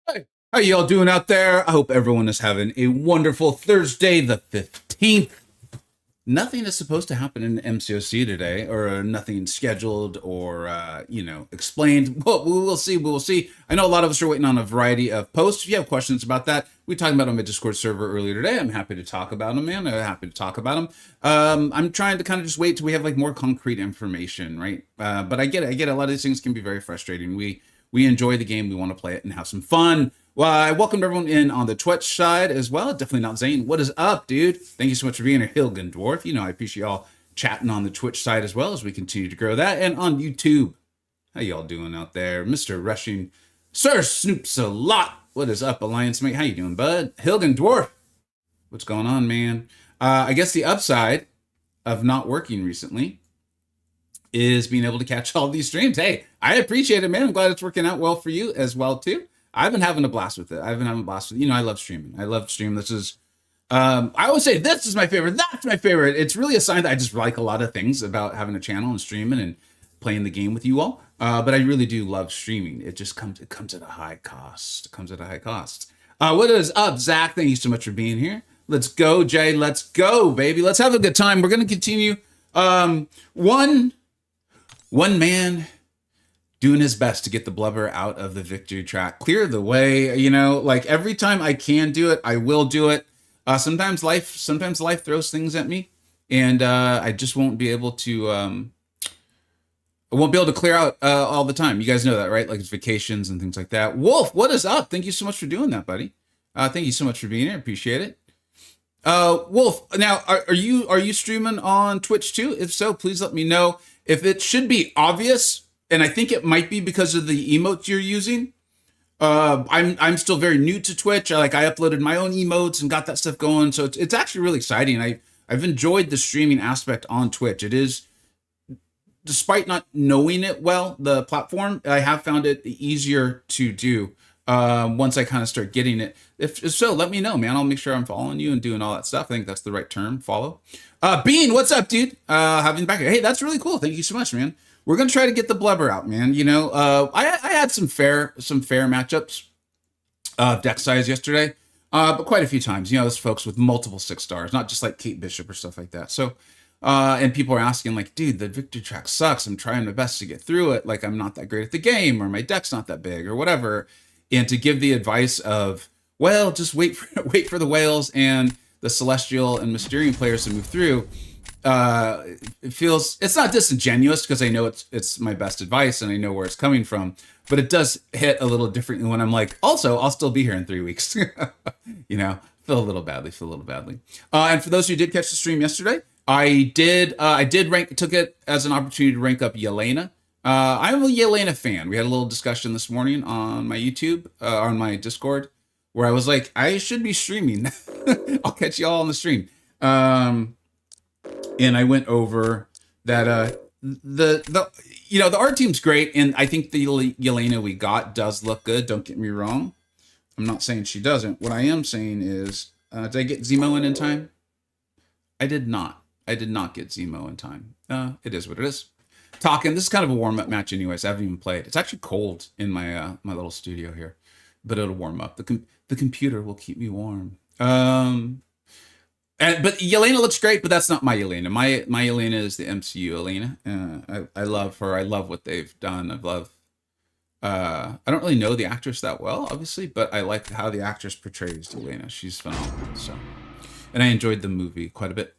Hey, how y'all doing out there? I hope everyone is having a wonderful Thursday, the 15th. Nothing is supposed to happen in MCoC today, or nothing scheduled or, explained. Well, we will see. We will see. I know a lot of us are waiting on a variety of posts. If you have questions about that, we talked about them on my Discord server earlier today. I'm happy to talk about them, man. I'm happy to talk about them. I'm trying to kind of just wait till we have like more concrete information, right? But I get it. I get it. A lot of these things can be very frustrating. We enjoy the game. We want to play it and have some fun. Well, I welcomed everyone in on the Twitch side as well. Definitely not Zane. What is up, dude? Thank you so much for being here, Hilgen Dwarf. You know, I appreciate y'all chatting on the Twitch side as well as we continue to grow that. And on YouTube, how y'all doing out there? Mr. Rushing, Sir Snoops a lot. What is up, Alliance Mate? How you doing, bud? Hilgen Dwarf, what's going on, man? I guess the upside of not working recently is being able to catch all these streams. Hey, I appreciate it, man. I'm glad it's working out well for you as well, too. I've been having a blast with it. I've been having a blast with it. You know, I love streaming. I love stream. This is, I always say this is my favorite. That's my favorite. It's really a sign that I just like a lot of things about having a channel and streaming and playing the game with you all. But I really do love streaming. It comes at a high cost. It comes at a high cost. What is up, Zach? Thank you so much for being here. Let's go, Jay. Let's go, baby. Let's have a good time. We're going to continue. One man doing his best to get the Blubber out of the victory track, clear the way. You know, like every time I can do it, I will do it. Sometimes life throws things at me, and I just won't be able to. I won't be able to clear out all the time. You guys know that, right? Like it's vacations and things like that. Wolf, what is up? Thank you so much for doing that, buddy. Thank you so much for being here. Appreciate it. Wolf, now are you streaming on Twitch too? If so, please let me know. If it should be obvious, and I think it might be because of the emotes you're using. I'm still very new to Twitch. I uploaded my own emotes and got that stuff going, so it's actually really exciting. I've enjoyed the streaming aspect on Twitch. It is, despite not knowing it well, the platform, I have found it easier to do once I kind of start getting it. If so, let me know, man. I'll make sure I'm following you and doing all that stuff. I think that's the right term, follow. Bean, what's up, dude? Having you back here. Hey, that's really cool. Thank you so much, man. We're gonna try to get the Blubber out, man. You know, I had some fair matchups of deck size yesterday, but quite a few times. You know, there's folks with multiple 6 stars, not just like Kate Bishop or stuff like that. So, and people are asking like, dude, the victory track sucks. I'm trying my best to get through it. Like I'm not that great at the game, or my deck's not that big, or whatever. And to give the advice of, well, just wait for the whales and the celestial and Mysterium players to move through. It's not disingenuous because I know it's my best advice and I know where it's coming from, but it does hit a little differently when I'm like, also, I'll still be here in 3 weeks. You know, feel a little badly. And for those who did catch the stream yesterday, I did took it as an opportunity to rank up Yelena. I'm a Yelena fan. We had a little discussion this morning on my YouTube, on my Discord, where I was like, I should be streaming. I'll catch y'all on the stream. And I went over that the art team's great, and I think the Yelena we got does look good. Don't get me wrong. I'm not saying she doesn't. What I am saying is, did I get Zemo in time? I did not. I did not get Zemo in time. It is what it is. Talking. This is kind of a warm up match, anyways. I haven't even played. It's actually cold in my my little studio here, but it'll warm up. The computer will keep me warm. But Yelena looks great, but that's not my Yelena. My Yelena is the MCU Yelena. I love her. I love what they've done. I don't really know the actress that well, obviously, but I like how the actress portrays Yelena. She's phenomenal. So, and I enjoyed the movie quite a bit.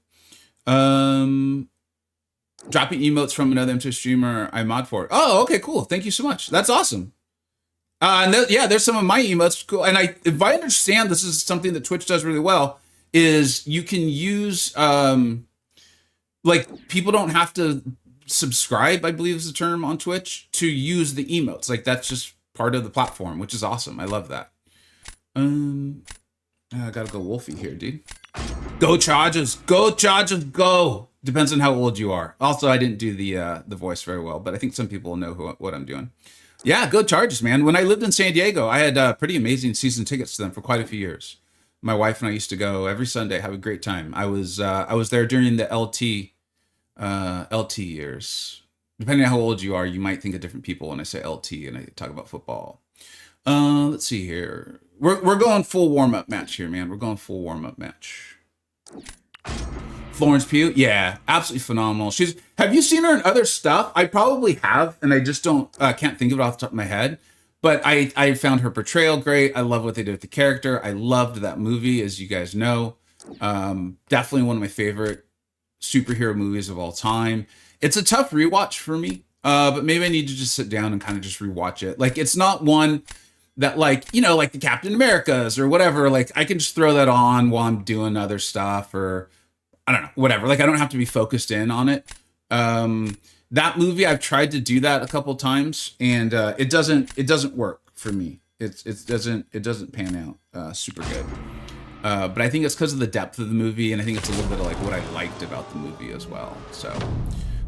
Dropping emotes from another MCU streamer I mod for. Oh, okay, cool. Thank you so much. That's awesome. There's some of my emotes. Cool. And if I understand, this is something that Twitch does really well. Is you can use like people don't have to subscribe, I believe is the term on Twitch, to use the emotes. Like that's just part of the platform, which is awesome. I love that. I gotta go Wolfie here, dude. Go Chargers, go. Depends on how old you are. Also, I didn't do the voice very well, but I think some people know what I'm doing. Yeah, go Chargers, man. When I lived in San Diego, I had pretty amazing season tickets to them for quite a few years. My wife and I used to go every Sunday, have a great time. I was there during the LT years. Depending on how old you are, you might think of different people when I say LT and I talk about football. Let's see here. We're going full warm-up match here, man. We're going full warm-up match. Florence Pugh, yeah, absolutely phenomenal. Have you seen her in other stuff? I probably have, and I just can't think of it off the top of my head. But I found her portrayal great. I love what they did with the character. I loved that movie, as you guys know. Definitely one of my favorite superhero movies of all time. It's a tough rewatch for me, but maybe I need to just sit down and kind of just rewatch it. Like, it's not one that, like, you know, like the Captain Americas or whatever. Like, I can just throw that on while I'm doing other stuff, or I don't know, whatever. Like, I don't have to be focused in on it. That movie, I've tried to do that a couple times, and it doesn't work for me. It doesn't pan out super good. But I think it's because of the depth of the movie, and I think it's a little bit of like what I liked about the movie as well. So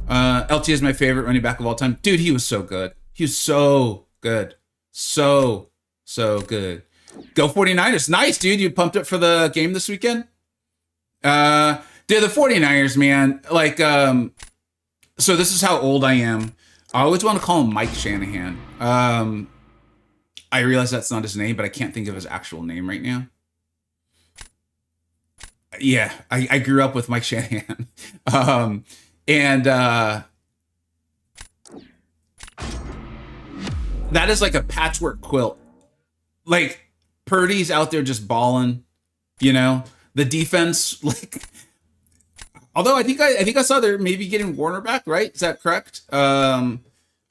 LT is my favorite running back of all time. Dude, he was so good. He was so good. So good. Go 49ers. Nice, dude. You pumped up for the game this weekend? Dude, the 49ers, man. Like, so this is how old I am. I always want to call him Mike Shanahan. I realize that's not his name, but I can't think of his actual name right now. Yeah, I grew up with Mike Shanahan. And that is like a patchwork quilt. Like, Purdy's out there just balling, you know? The defense, like, although I think I saw they're maybe getting Warner back, right? Is that correct?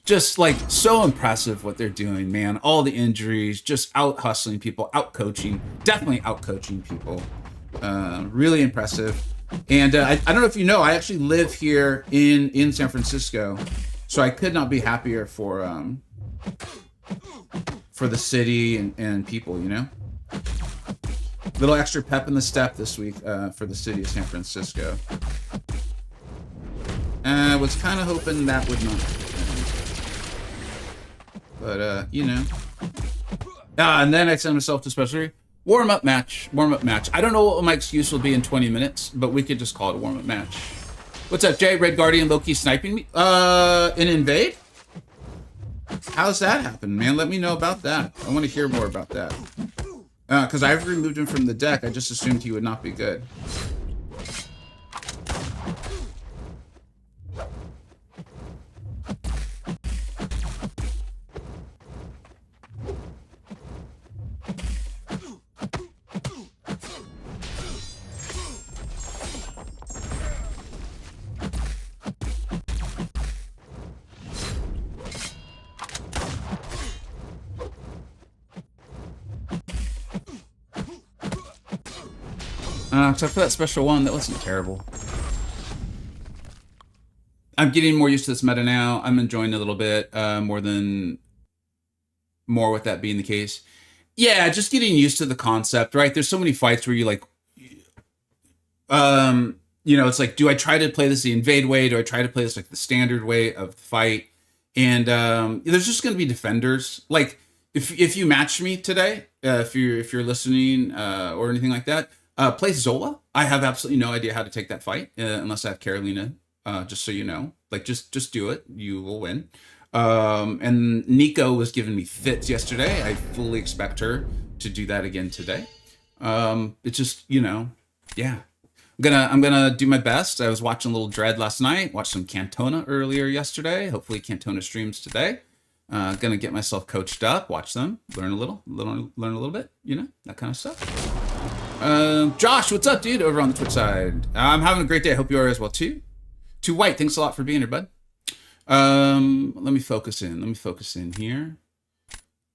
Just like so impressive what they're doing, man. All the injuries, just out hustling people, definitely out coaching people. Really impressive. And I don't know if you know, I actually live here in San Francisco, so I could not be happier for the city and people, you know. Little extra pep in the step this week for the city of San Francisco. I was kind of hoping that would not happen. But, you know. And then I sent myself to special warm-up match. I don't know what my excuse will be in 20 minutes, but we could just call it a warm-up match. What's up, Jay? Red Guardian Loki sniping me? In Invade? How's that happen, man? Let me know about that. I want to hear more about that. Because I've removed him from the deck. I just assumed he would not be good. Except for that special one, that wasn't terrible. I'm getting more used to this meta now. I'm enjoying it a little bit more with that being the case. Yeah, just getting used to the concept, right? There's so many fights where you like, you know, it's like, do I try to play this the invade way? Do I try to play this like the standard way of the fight? And there's just going to be defenders. Like if you match me today, if you're listening or anything like that. Play Zola. I have absolutely no idea how to take that fight unless I have Carolina. Just so you know, like just do it. You will win. And Nico was giving me fits yesterday. I fully expect her to do that again today. It's just, you know, yeah. I'm gonna do my best. I was watching a little Dread last night. Watched some Cantona earlier yesterday. Hopefully Cantona streams today. Gonna get myself coached up. Watch them. Learn a little bit. You know, that kind of stuff. Josh, what's up, dude? Over on the Twitch side. I'm having a great day. I hope you are as well, too. Too White, thanks a lot for being here, bud. Let me focus in here.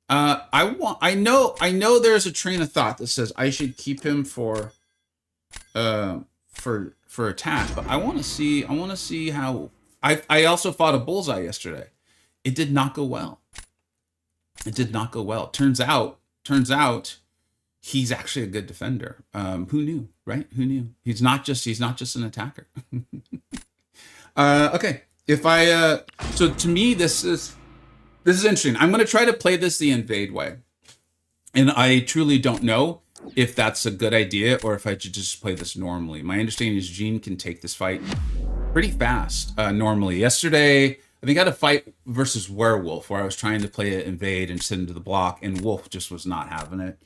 I know there's a train of thought that says I should keep him for attack, but I want to see how I also fought a bullseye yesterday. It did not go well. Turns out he's actually a good defender. Who knew, right? Who knew? He's not just an attacker. Okay. So to me, this is interesting. I'm going to try to play this the invade way. And I truly don't know if that's a good idea or if I should just play this normally. My understanding is Gene can take this fight pretty fast normally. Yesterday, I think I had a fight versus Werewolf where I was trying to play it Invade and sit into the block, and Wolf just was not having it.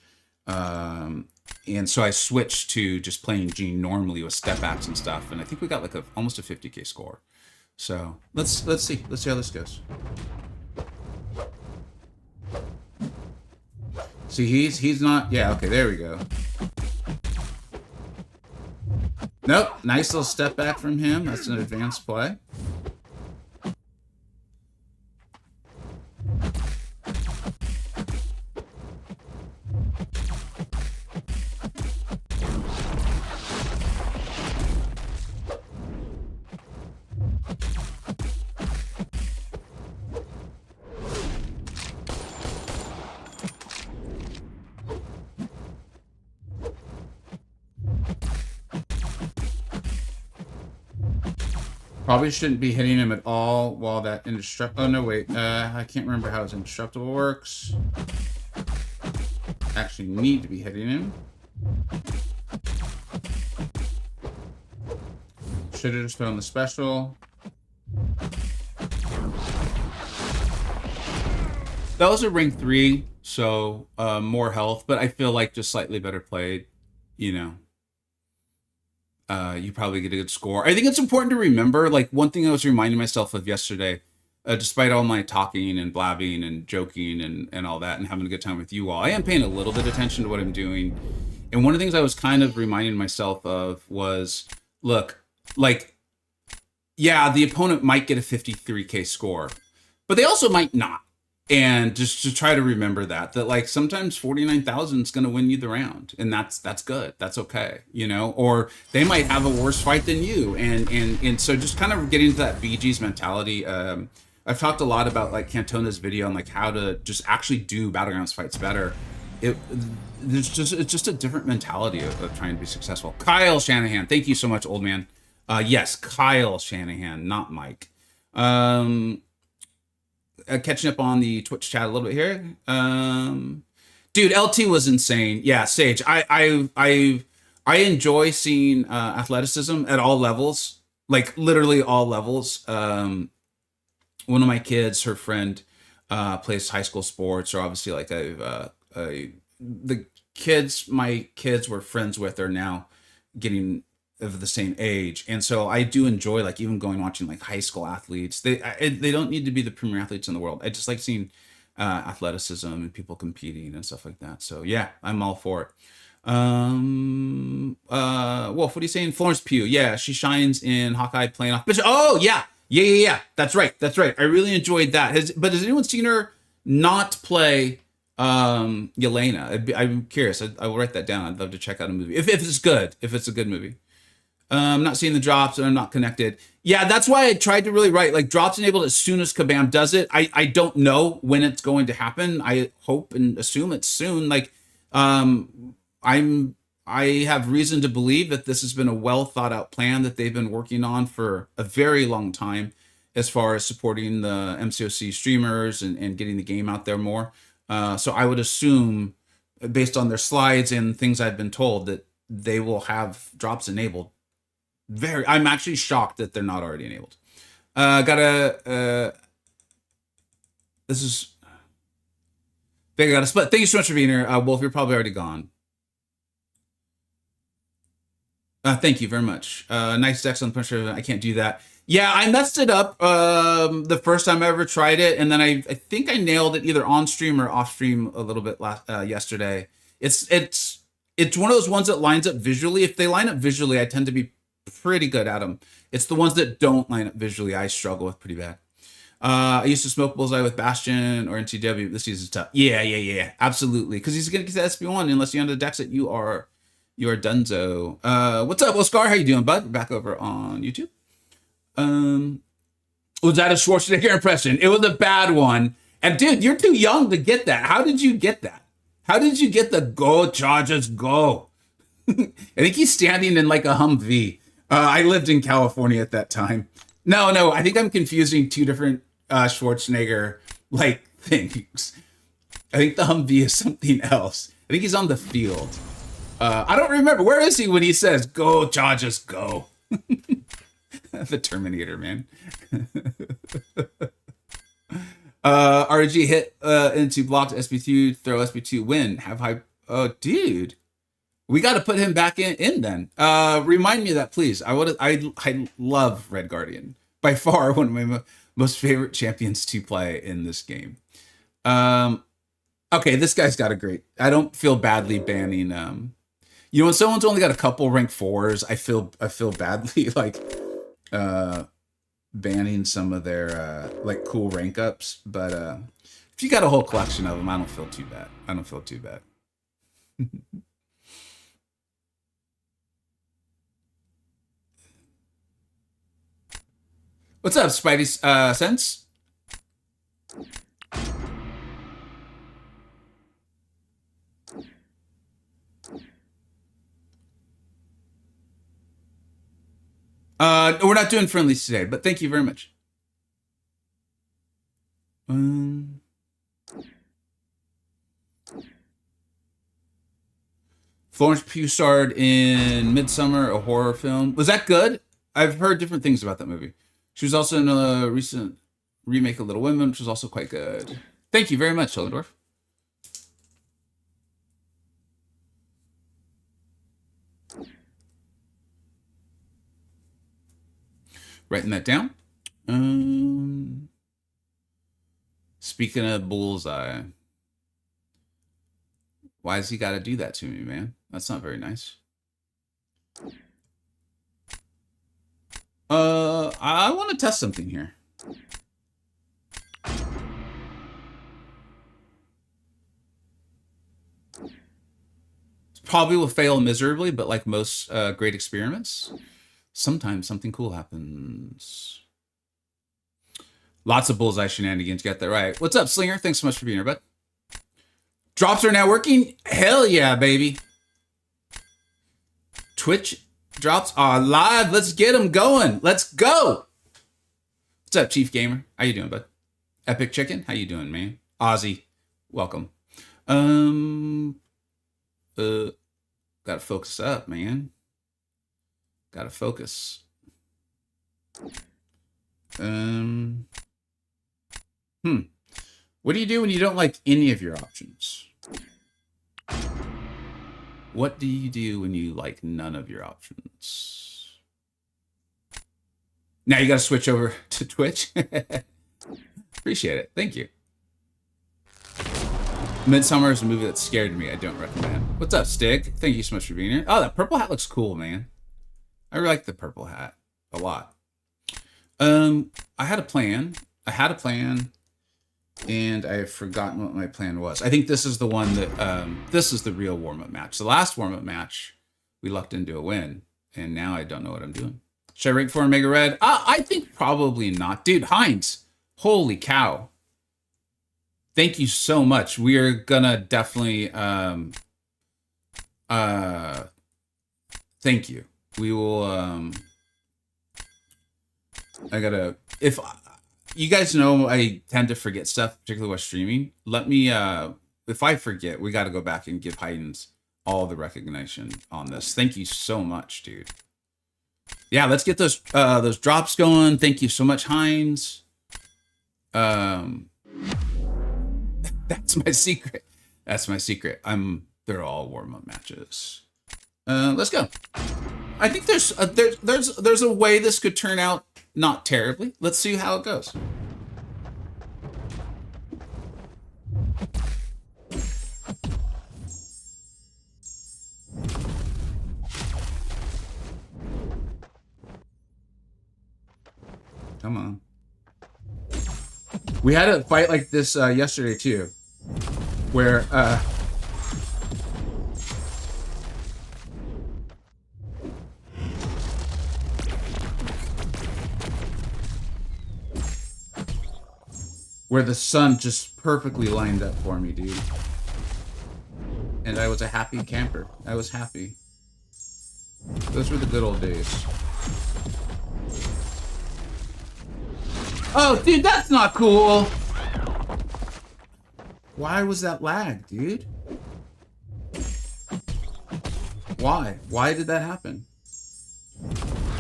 And so I switched to just playing Gene normally with step backs and stuff, and I think we got like almost a 50k score. So let's see how this goes. See, he's not. Yeah, okay, there we go. Nope, nice little step back from him. That's an advanced play. Probably shouldn't be hitting him at all while that indestructible. Oh no, wait. I can't remember how his indestructible works. Actually, need to be hitting him. Should have just put on the special. That was a rank 3, so more health, but I feel like just slightly better played. You know. You probably get a good score. I think it's important to remember, like, one thing I was reminding myself of yesterday, despite all my talking and blabbing and joking and all that and having a good time with you all, I am paying a little bit of attention to what I'm doing. And one of the things I was kind of reminding myself of was, look, like, yeah, the opponent might get a 53k score, but they also might not. And just to try to remember that like sometimes 49,000 is going to win you the round, and that's good. That's okay, you know. Or they might have a worse fight than you, and so just kind of getting to that BG's mentality. I've talked a lot about like Cantona's video on like how to just actually do Battlegrounds fights better. It's just a different mentality of trying to be successful. Kyle Shanahan, thank you so much, old man. Yes, Kyle Shanahan, not Mike. Catching up on the Twitch chat a little bit here. Dude, LT was insane. Yeah, Sage. I enjoy seeing athleticism at all levels, like literally all levels. One of my kids, her friend, plays high school sports, or obviously like the kids my kids were friends with are now getting of the same age, and so I do enjoy like even going watching like high school athletes. They don't need to be the premier athletes in the world. I just like seeing athleticism and people competing and stuff like that. So yeah, I'm all for it. Wolf, what are you saying? Florence Pugh, yeah, she shines in Hawkeye playing off Bishop. Oh yeah, that's right. I really enjoyed that. But has anyone seen her not play Yelena? I'm curious. I will write that down. I'd love to check out a movie if it's good, if it's a good movie. I'm not seeing the drops and I'm not connected. Yeah, that's why I tried to really write like drops enabled as soon as Kabam does it. I don't know when it's going to happen. I hope and assume it's soon. Like I have reason to believe that this has been a well thought out plan that they've been working on for a very long time as far as supporting the MCoC streamers and getting the game out there more. So I would assume, based on their slides and things I've been told, that they will have drops enabled. I'm actually shocked that they're not already enabled. This is Vega got a split. Thank you so much for being here. Wolf, you're probably already gone. Thank you very much. Nice decks on the Punisher. I can't do that. Yeah, I messed it up the first time I ever tried it, and then I think I nailed it either on stream or off stream a little bit yesterday. It's one of those ones that lines up visually. If they line up visually, I tend to be pretty good at them. It's the ones that don't line up visually I struggle with pretty bad. I used to smoke Bullseye with Bastion or NCW. This season's tough. Yeah, absolutely. Because he's gonna get to SB1 unless you under dex it. You're dunzo. What's up, Oscar? How you doing, bud? Back over on YouTube. Was that a Schwarzenegger impression? It was a bad one. And dude, you're too young to get that. How did you get that? How did you get the go Chargers go? I think he's standing in like a Humvee. I lived in California at that time. No, I think I'm confusing two different Schwarzenegger like things. I think the Humvee is something else. I think he's on the field. I don't remember. Where is he when he says, go Chargers, go? The Terminator, man. RG hit into blocked SB2, throw SB2, win. Have high. Oh, dude. We got to put him back in then. Remind me of that, please. I love Red Guardian. By far, one of my most favorite champions to play in this game. Okay, this guy's got a great. I don't feel badly banning. You know, when someone's only got a couple rank 4s, I feel badly like banning some of their like cool rank ups. But if you got a whole collection of them, I don't feel too bad. I don't feel too bad. What's up, Spidey Sense? We're not doing friendlies today, but thank you very much. Florence Pugh starred in Midsummer, a horror film. Was that good? I've heard different things about that movie. She was also in a recent remake of Little Women, which was also quite good. Thank you very much, Hellendorf. Writing that down. Speaking of bullseye. Why has he got to do that to me, man? That's not very nice. I want to test something here. Probably will fail miserably, but like most great experiments, sometimes something cool happens. Lots of bullseye shenanigans. Get that right. What's up, Slinger? Thanks so much for being here, bud. Drops are now working? Hell yeah, baby. Twitch drops are live. Let's get them going. Let's go. What's up, Chief Gamer? How you doing, bud? Epic Chicken? How you doing, man? Ozzy, welcome. Gotta focus up, man. Gotta focus. What do you do when you don't like any of your options? What do you do when you like none of your options? Now you gotta switch over to Twitch. Appreciate it. Thank you. Midsummer is a movie that scared me. I don't recommend. What's up, Stig? Thank you so much for being here. Oh, that purple hat looks cool, man. I really like the purple hat a lot. I had a plan, and I've forgotten what my plan was. I think this is the one that, this is the real warm-up match. The last warm-up match, we lucked into a win, and now I don't know what I'm doing. Should I rank for Mega Red? I think probably not. Dude, Heinz, holy cow. Thank you so much. We are gonna definitely, thank you. We will, if you guys know, I tend to forget stuff, particularly while streaming. Let me, if I forget, we got to go back and give Heinz all the recognition on this. Thank you so much, dude. Yeah, let's get those drops going. Thank you so much, Heinz. That's my secret. That's my secret. They're all warm-up matches. Let's go. I think there's a way this could turn out not terribly. Let's see how it goes. Come on. We had a fight like this yesterday too, where the sun just perfectly lined up for me, dude. And I was a happy camper. I was happy. Those were the good old days. Oh, dude, that's not cool. Why was that lag, dude? Why? Why did that happen?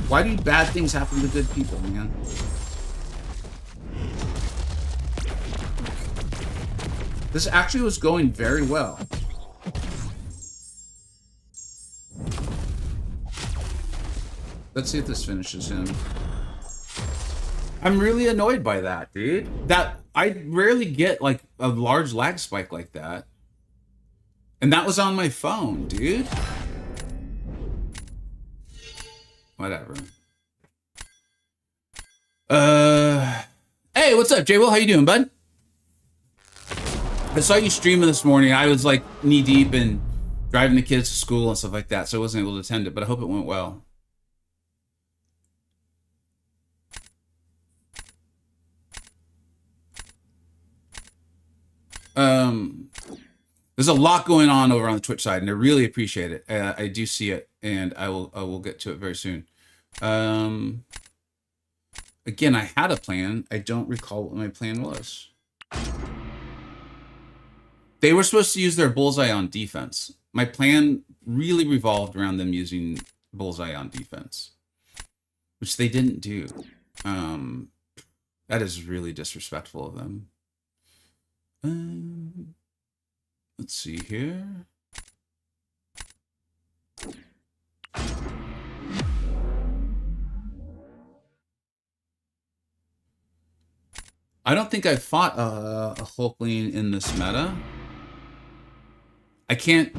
Why do bad things happen to good people, man? This actually was going very well. Let's see if this finishes him. I'm really annoyed by that, dude. That I rarely get like a large lag spike like that. And that was on my phone, dude. Whatever. Hey, what's up, J-Will? How you doing, bud? I saw you streaming this morning. I was like knee deep in driving the kids to school and stuff like that, so I wasn't able to attend it, but I hope it went well. There's a lot going on over on the Twitch side, and I really appreciate it. I do see it, and I will get to it very soon. Again, I had a plan. I don't recall what my plan was. They were supposed to use their bullseye on defense. My plan really revolved around them using bullseye on defense, which they didn't do. That is really disrespectful of them. Let's see here. I don't think I fought a Hulkling in this meta. I can't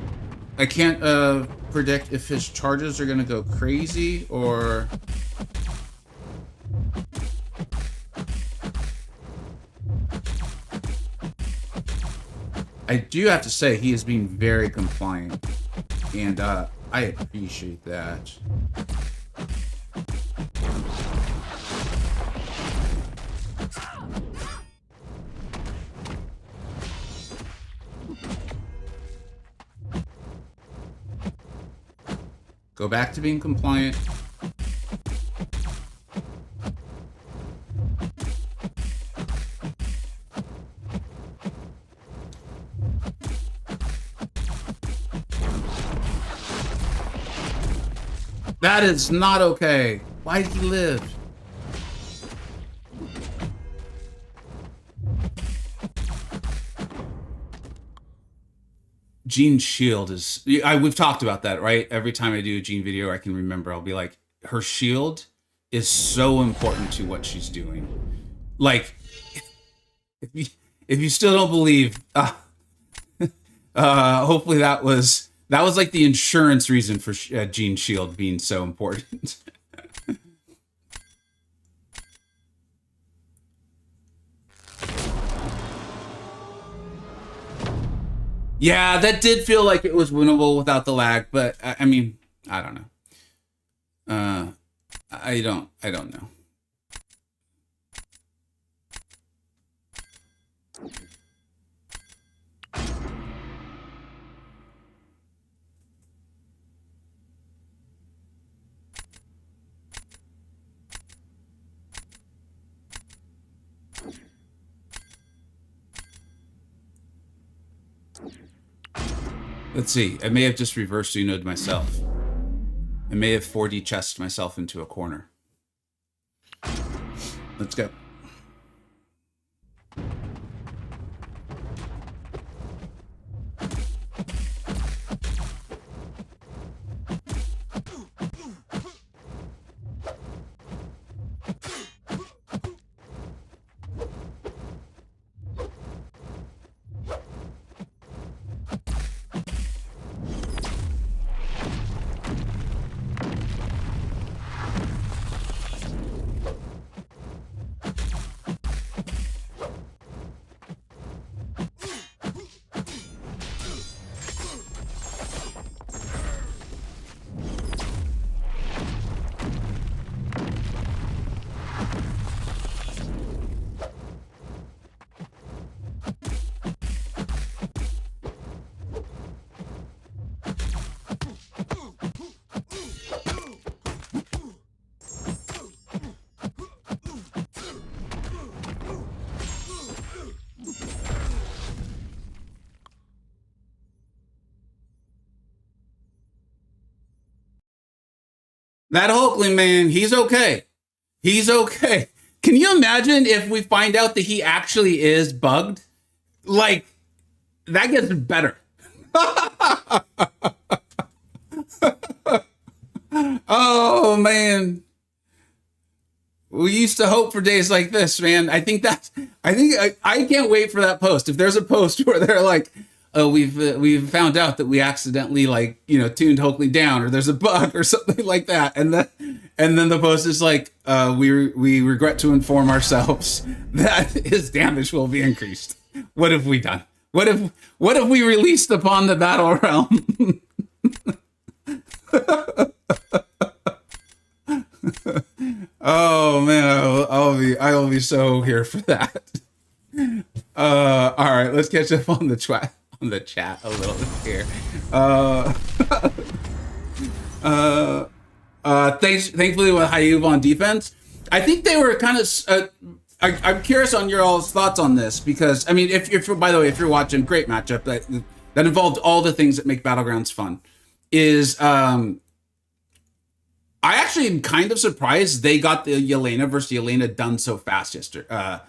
predict if his charges are gonna go crazy or. I do have to say he is being very compliant, and I appreciate that. Go back to being compliant. That is not okay. Why did he live? Jean's shield is... we've talked about that, right? Every time I do a Jean video, I can remember, I'll be like, her shield is so important to what she's doing. Like, if you still don't believe, hopefully that was like the insurance reason for Jean's shield being so important. Yeah, that did feel like it was winnable without the lag, but I mean, I don't know. I don't know. Let's see. I may have just reversed Uno'd myself. I may have 4D chessed myself into a corner. Let's go. That Hulkling man, he's okay. He's okay. Can you imagine if we find out that he actually is bugged? Like, that gets better. Oh man, we used to hope for days like this, man. I can't wait for that post. If there's a post where they're like, "Oh, we've found out that we accidentally like tuned Hoakley down, or there's a bug or something like that," and then the post is like, "We regret to inform ourselves that his damage will be increased." What have we done? What have we released upon the battle realm? Oh man, I will be so here for that. All right, let's catch up on the chat a little bit here. Uh, thankfully with Hayub on defense, I think they were kind of. I'm curious on your all's thoughts on this because I mean, if by the way, if you're watching, great matchup that involved all the things that make battlegrounds fun. Is I actually am kind of surprised they got the Yelena versus Yelena done so fast yesterday,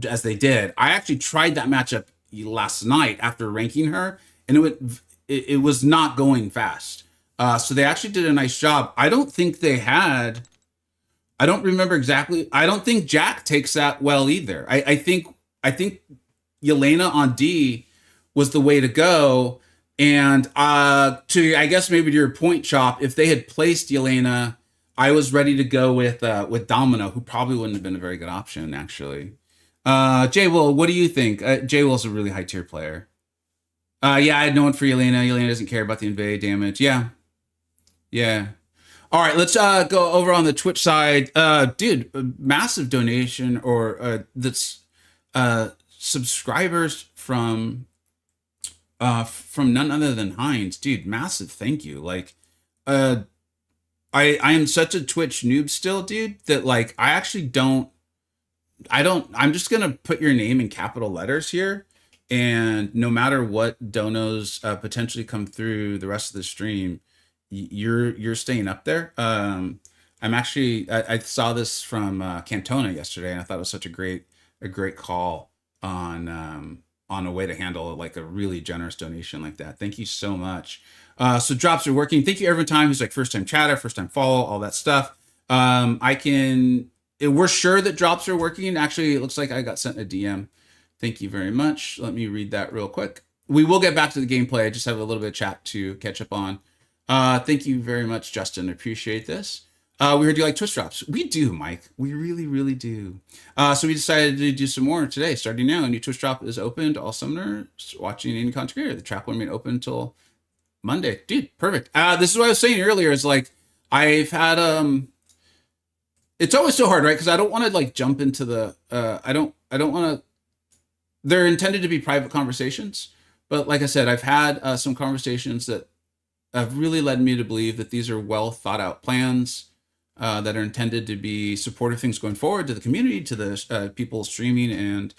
as they did. I actually tried that matchup last night after ranking her, and it was not going fast. So they actually did a nice job. I don't think they had. I don't remember exactly. I don't think Jack takes that well either. I think Yelena on D was the way to go. And to I guess maybe to your point, Chop, if they had placed Yelena, I was ready to go with Domino, who probably wouldn't have been a very good option actually. Jay Will, what do you think? Jay Will's a really high tier player. Yeah, I had no one for Yelena. Yelena doesn't care about the invade damage. Yeah, yeah. All right, let's go over on the Twitch side. Dude, a massive donation or that's subscribers from none other than Heinz. Dude, massive thank you. Like uh I am such a Twitch noob still, dude, that like I'm just gonna put your name in capital letters here, and no matter what donos potentially come through the rest of the stream, you're staying up there. I'm actually I saw this from Cantona yesterday, and I thought it was such a great call on a way to handle like a really generous donation like that. Thank you so much. So drops are working. Thank you every time who's like first time chatter, first time follow, all that stuff. We're sure that drops are working. Actually, it looks like I got sent a DM. Thank you very much. Let me read that real quick. We will get back to the gameplay. I just have a little bit of chat to catch up on. Thank you very much, Justin. Appreciate this. We heard you like twist drops. We do, Mike. We really, really do. So we decided to do some more today. Starting now, a new twist drop is open to all summoners watching any content creator. The trap will remain open until Monday. Dude, perfect. This is what I was saying earlier. Is like I've had it's always so hard, right? Because I don't want to like jump into the I don't want to. They're intended to be private conversations, but like I said, I've had some conversations that have really led me to believe that these are well thought out plans that are intended to be supportive things going forward to the community, to the people streaming and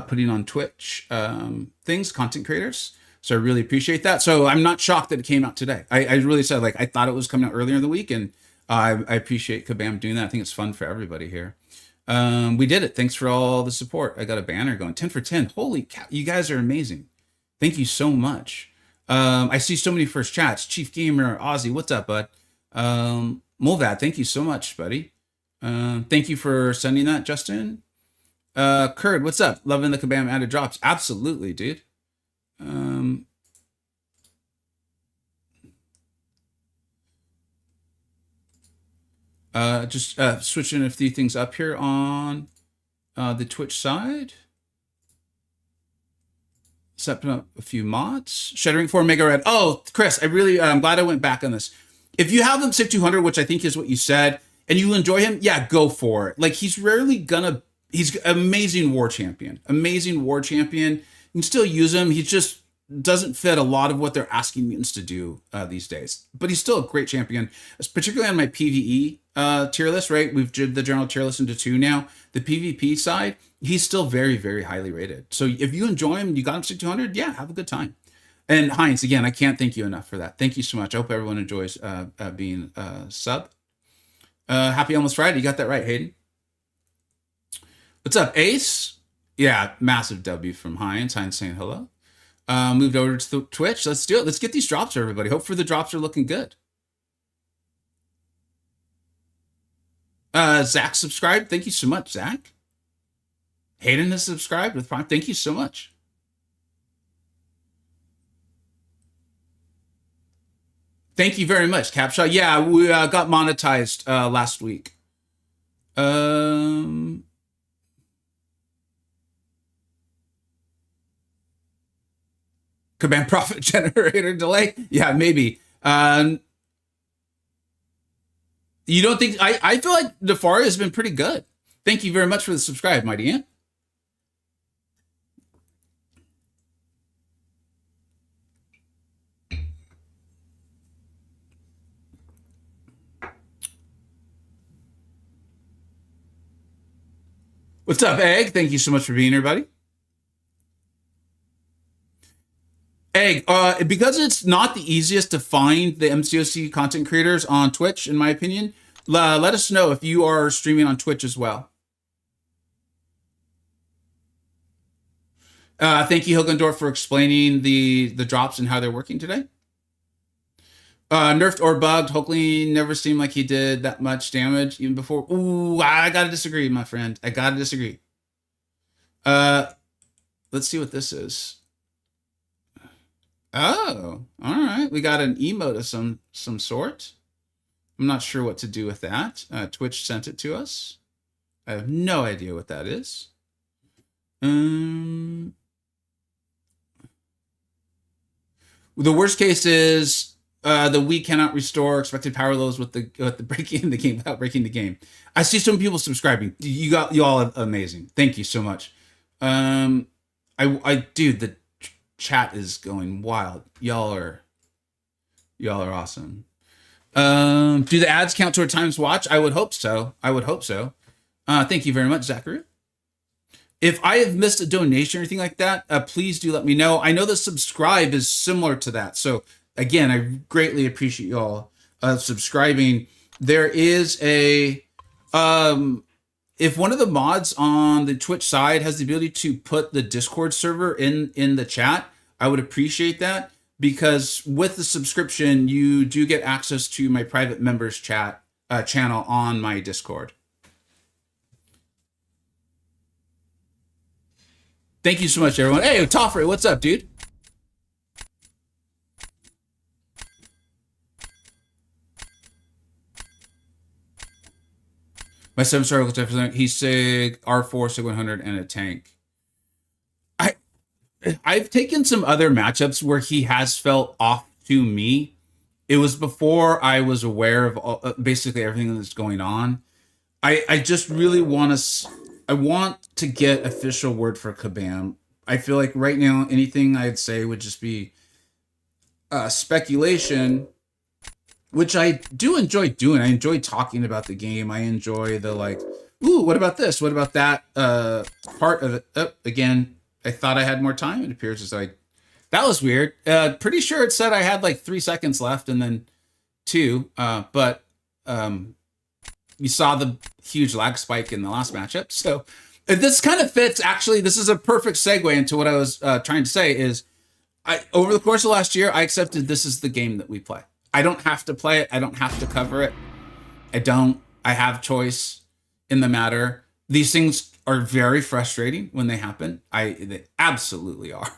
putting on Twitch things, content creators. So I really appreciate that. So I'm not shocked that it came out today. I really said like I thought it was coming out earlier in the week, and I appreciate Kabam doing that. I think it's fun for everybody here. We did it. Thanks for all the support. I got a banner going 10 for 10. Holy cow, you guys are amazing. Thank you so much. I see so many first chats. Chief Gamer, Ozzy, what's up, bud? Mulvad, thank you so much, buddy. Thank you for sending that, Justin. Kurd, what's up? Loving the Kabam added drops. Absolutely, dude. Just switching a few things up here on the Twitch side. Setting up a few mods. Shuddering for Mega Red. Oh, Chris, I'm glad I went back on this. If you have him 6200, which I think is what you said, and you enjoy him, yeah, go for it. Like he's amazing war champion. Amazing war champion. You can still use him. He just doesn't fit a lot of what they're asking mutants to do these days. But he's still a great champion, particularly on my PvE tier list, right? We've did the general tier list into two now. The PvP side, he's still very, very highly rated. So if you enjoy him, you got him 6200, yeah, have a good time. And Heinz, again, I can't thank you enough for that. Thank you so much. I hope everyone enjoys being sub. Happy almost Friday. You got that right, Hayden. What's up, Ace? Yeah, massive W from Heinz. Heinz saying hello. Moved over to Twitch. Let's do it. Let's get these drops for everybody. Hopefully the drops are looking good. Zach subscribed. Thank you so much, Zach. Hayden has subscribed with Prime. Thank you so much. Thank you very much, Capshot. Yeah, we got monetized last week. Command profit generator delay? Yeah, maybe. You don't think... I feel like Nefari has been pretty good. Thank you very much for the subscribe, Mighty Ant. What's up, Egg? Thank you so much for being here, buddy. Egg, because it's not the easiest to find the MCoC content creators on Twitch, in my opinion, let us know if you are streaming on Twitch as well. Thank you, Hilgendorf, for explaining the drops and how they're working today. Nerfed or bugged. Hopefully never seemed like he did that much damage even before. Ooh, I gotta disagree, my friend. I gotta disagree. Let's see what this is. Oh, all right. We got an emote of some sort. I'm not sure what to do with that. Twitch sent it to us. I have no idea what that is. The worst case is the we cannot restore expected power levels with the breaking the game without breaking the game. I see some people subscribing. You all are amazing. Thank you so much. Dude, the chat is going wild. Y'all are awesome. Do the ads count toward times watch? I would hope so. Thank you very much, Zachary. If I have missed a donation or anything like that, please do let me know. I know the subscribe is similar to that. So again, I greatly appreciate y'all subscribing. There is a if one of the mods on the Twitch side has the ability to put the Discord server in the chat, I would appreciate that, because with the subscription, you do get access to my private members chat channel on my Discord. Thank you so much, everyone. Hey, Toffrey, what's up, dude? My 7-star looks like he's SIG, R4, SIG 100, and a tank. I've taken some other matchups where he has felt off to me. It was before I was aware of basically everything that's going on. I just really want to get official word for Kabam. I feel like right now anything I'd say would just be speculation, which I do enjoy doing. I enjoy talking about the game. I enjoy the ooh, what about this? What about that part of it? Oh, again, I thought I had more time. It appears as though that was weird. Pretty sure it said I had 3 seconds left and then 2. But you saw the huge lag spike in the last matchup. So this kind of fits. Actually, this is a perfect segue into what I was trying to say is over the course of last year, I accepted this is the game that we play. I don't have to play it. I don't have to cover it. I have choice in the matter. These things are very frustrating when they happen. They absolutely are.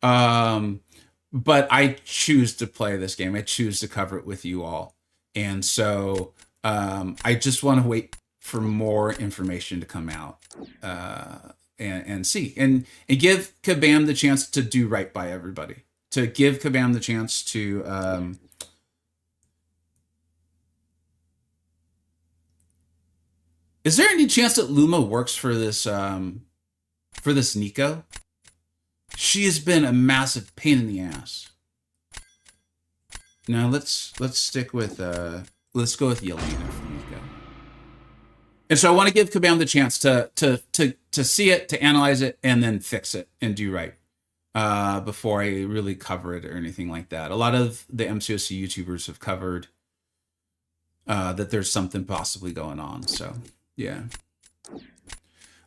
But I choose to play this game. I choose to cover it with you all. And so I just want to wait for more information to come out and see. And give Kabam the chance to do right by everybody. To give Kabam the chance to... Is there any chance that Luma works for this Nico? She has been a massive pain in the ass. Now let's stick with let's go with Yelena for Nico. And so I want to give Kabam the chance to see it, to analyze it, and then fix it and do right before I really cover it or anything like that. A lot of the MCoC YouTubers have covered that there's something possibly going on. So yeah.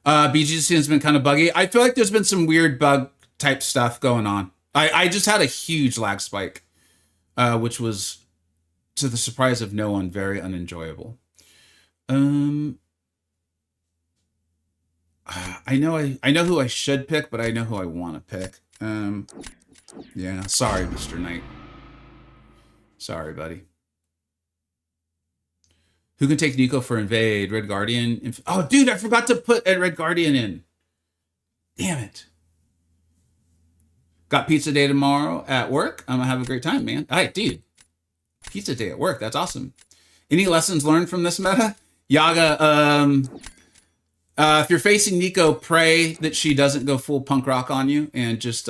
BGC has been kind of buggy. I feel like there's been some weird bug type stuff going on. I just had a huge lag spike, which was, to the surprise of no one, very unenjoyable. I know who I should pick, but I know who I want to pick. Yeah, sorry, Mr. Knight. Sorry, buddy. Who can take Nico for Invade? Red Guardian? Oh, dude, I forgot to put a Red Guardian in. Damn it. Got pizza day tomorrow at work. I'm gonna have a great time, man. All right, dude. Pizza day at work. That's awesome. Any lessons learned from this meta? Yaga, if you're facing Nico, pray that she doesn't go full punk rock on you and just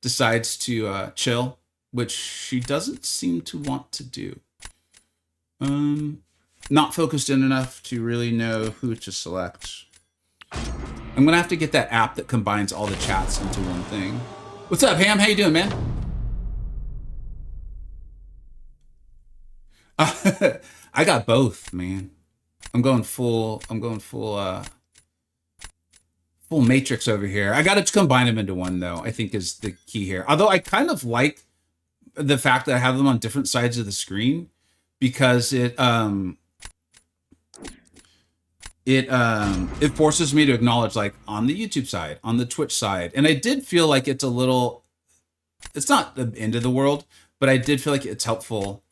decides to chill, which she doesn't seem to want to do. Not focused in enough to really know who to select. I'm gonna have to get that app that combines all the chats into one thing. What's up, Ham? How you doing, man? I got both, man. I'm going full Matrix over here. I got to combine them into one, though, I think is the key here. Although I kind of like the fact that I have them on different sides of the screen, because it forces me to acknowledge, like, on the YouTube side, on the Twitch side. And I did feel like it's it's not the end of the world, but I did feel like it's helpful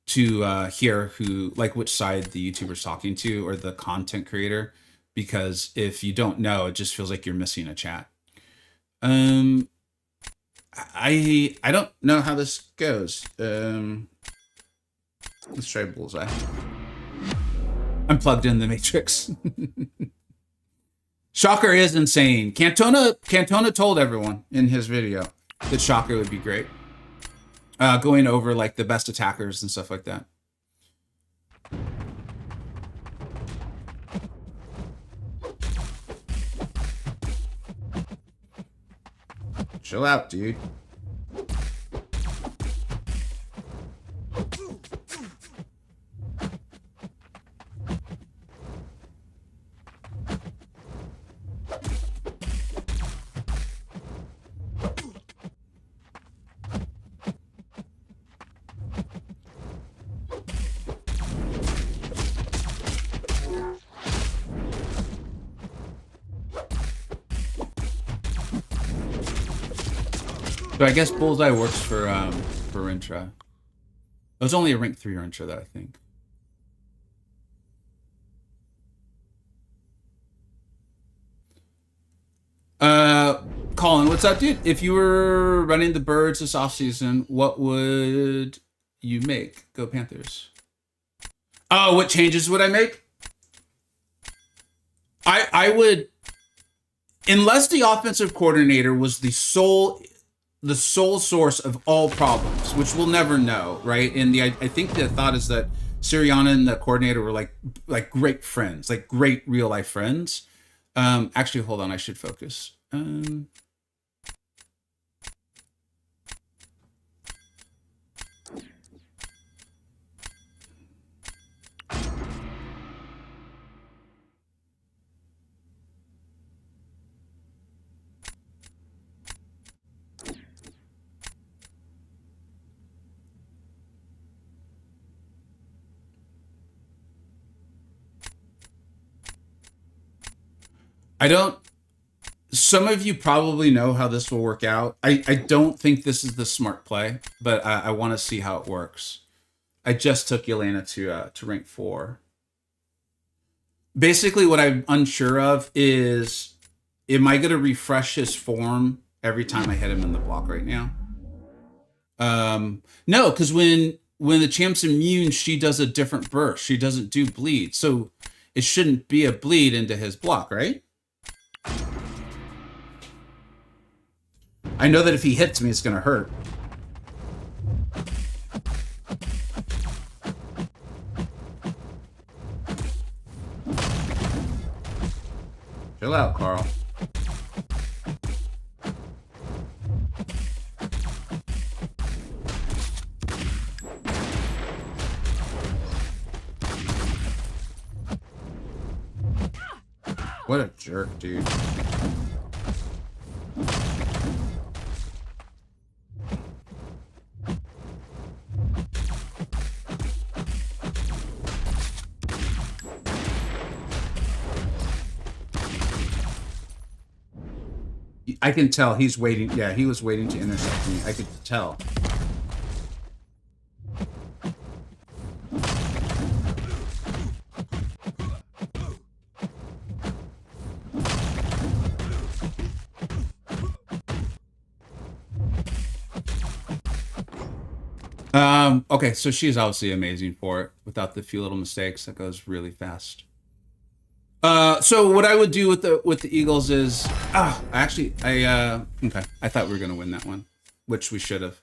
to hear which side the YouTuber's talking to, or the content creator, because if you don't know, it just feels like you're missing a chat. I don't know how this goes. Let's try Bullseye. I'm plugged in the Matrix. Shocker is insane. Cantona told everyone in his video that Shocker would be great. Going over like the best attackers and stuff like that. Chill out, dude. So I guess Bullseye works for Rintra. It was only a rank 3 Rintra, though, I think. Colin, what's up, dude? If you were running the birds this offseason, what would you make? Go Panthers. Oh, what changes would I make? I would, unless the offensive coordinator was the sole source of all problems, which we'll never know, right? And I think the thought is that Sirianni and the coordinator were like great friends, like great real life friends. Actually, hold on, I should focus. Some of you probably know how this will work out. I don't think this is the smart play, but I want to see how it works. I just took Yelena to rank 4. Basically, what I'm unsure of is, am I going to refresh his form every time I hit him in the block right now? No, because when the champ's immune, she does a different burst. She doesn't do bleed. So it shouldn't be a bleed into his block, right? I know that if he hits me, it's going to hurt. Chill out, Carl. What a jerk, dude. I can tell he's waiting. Yeah, he was waiting to intercept me. I could tell. Okay, so she's obviously amazing for it. Without the few little mistakes, that goes really fast. So what I would do with the Eagles is, okay, I thought we were gonna win that one, which we should have.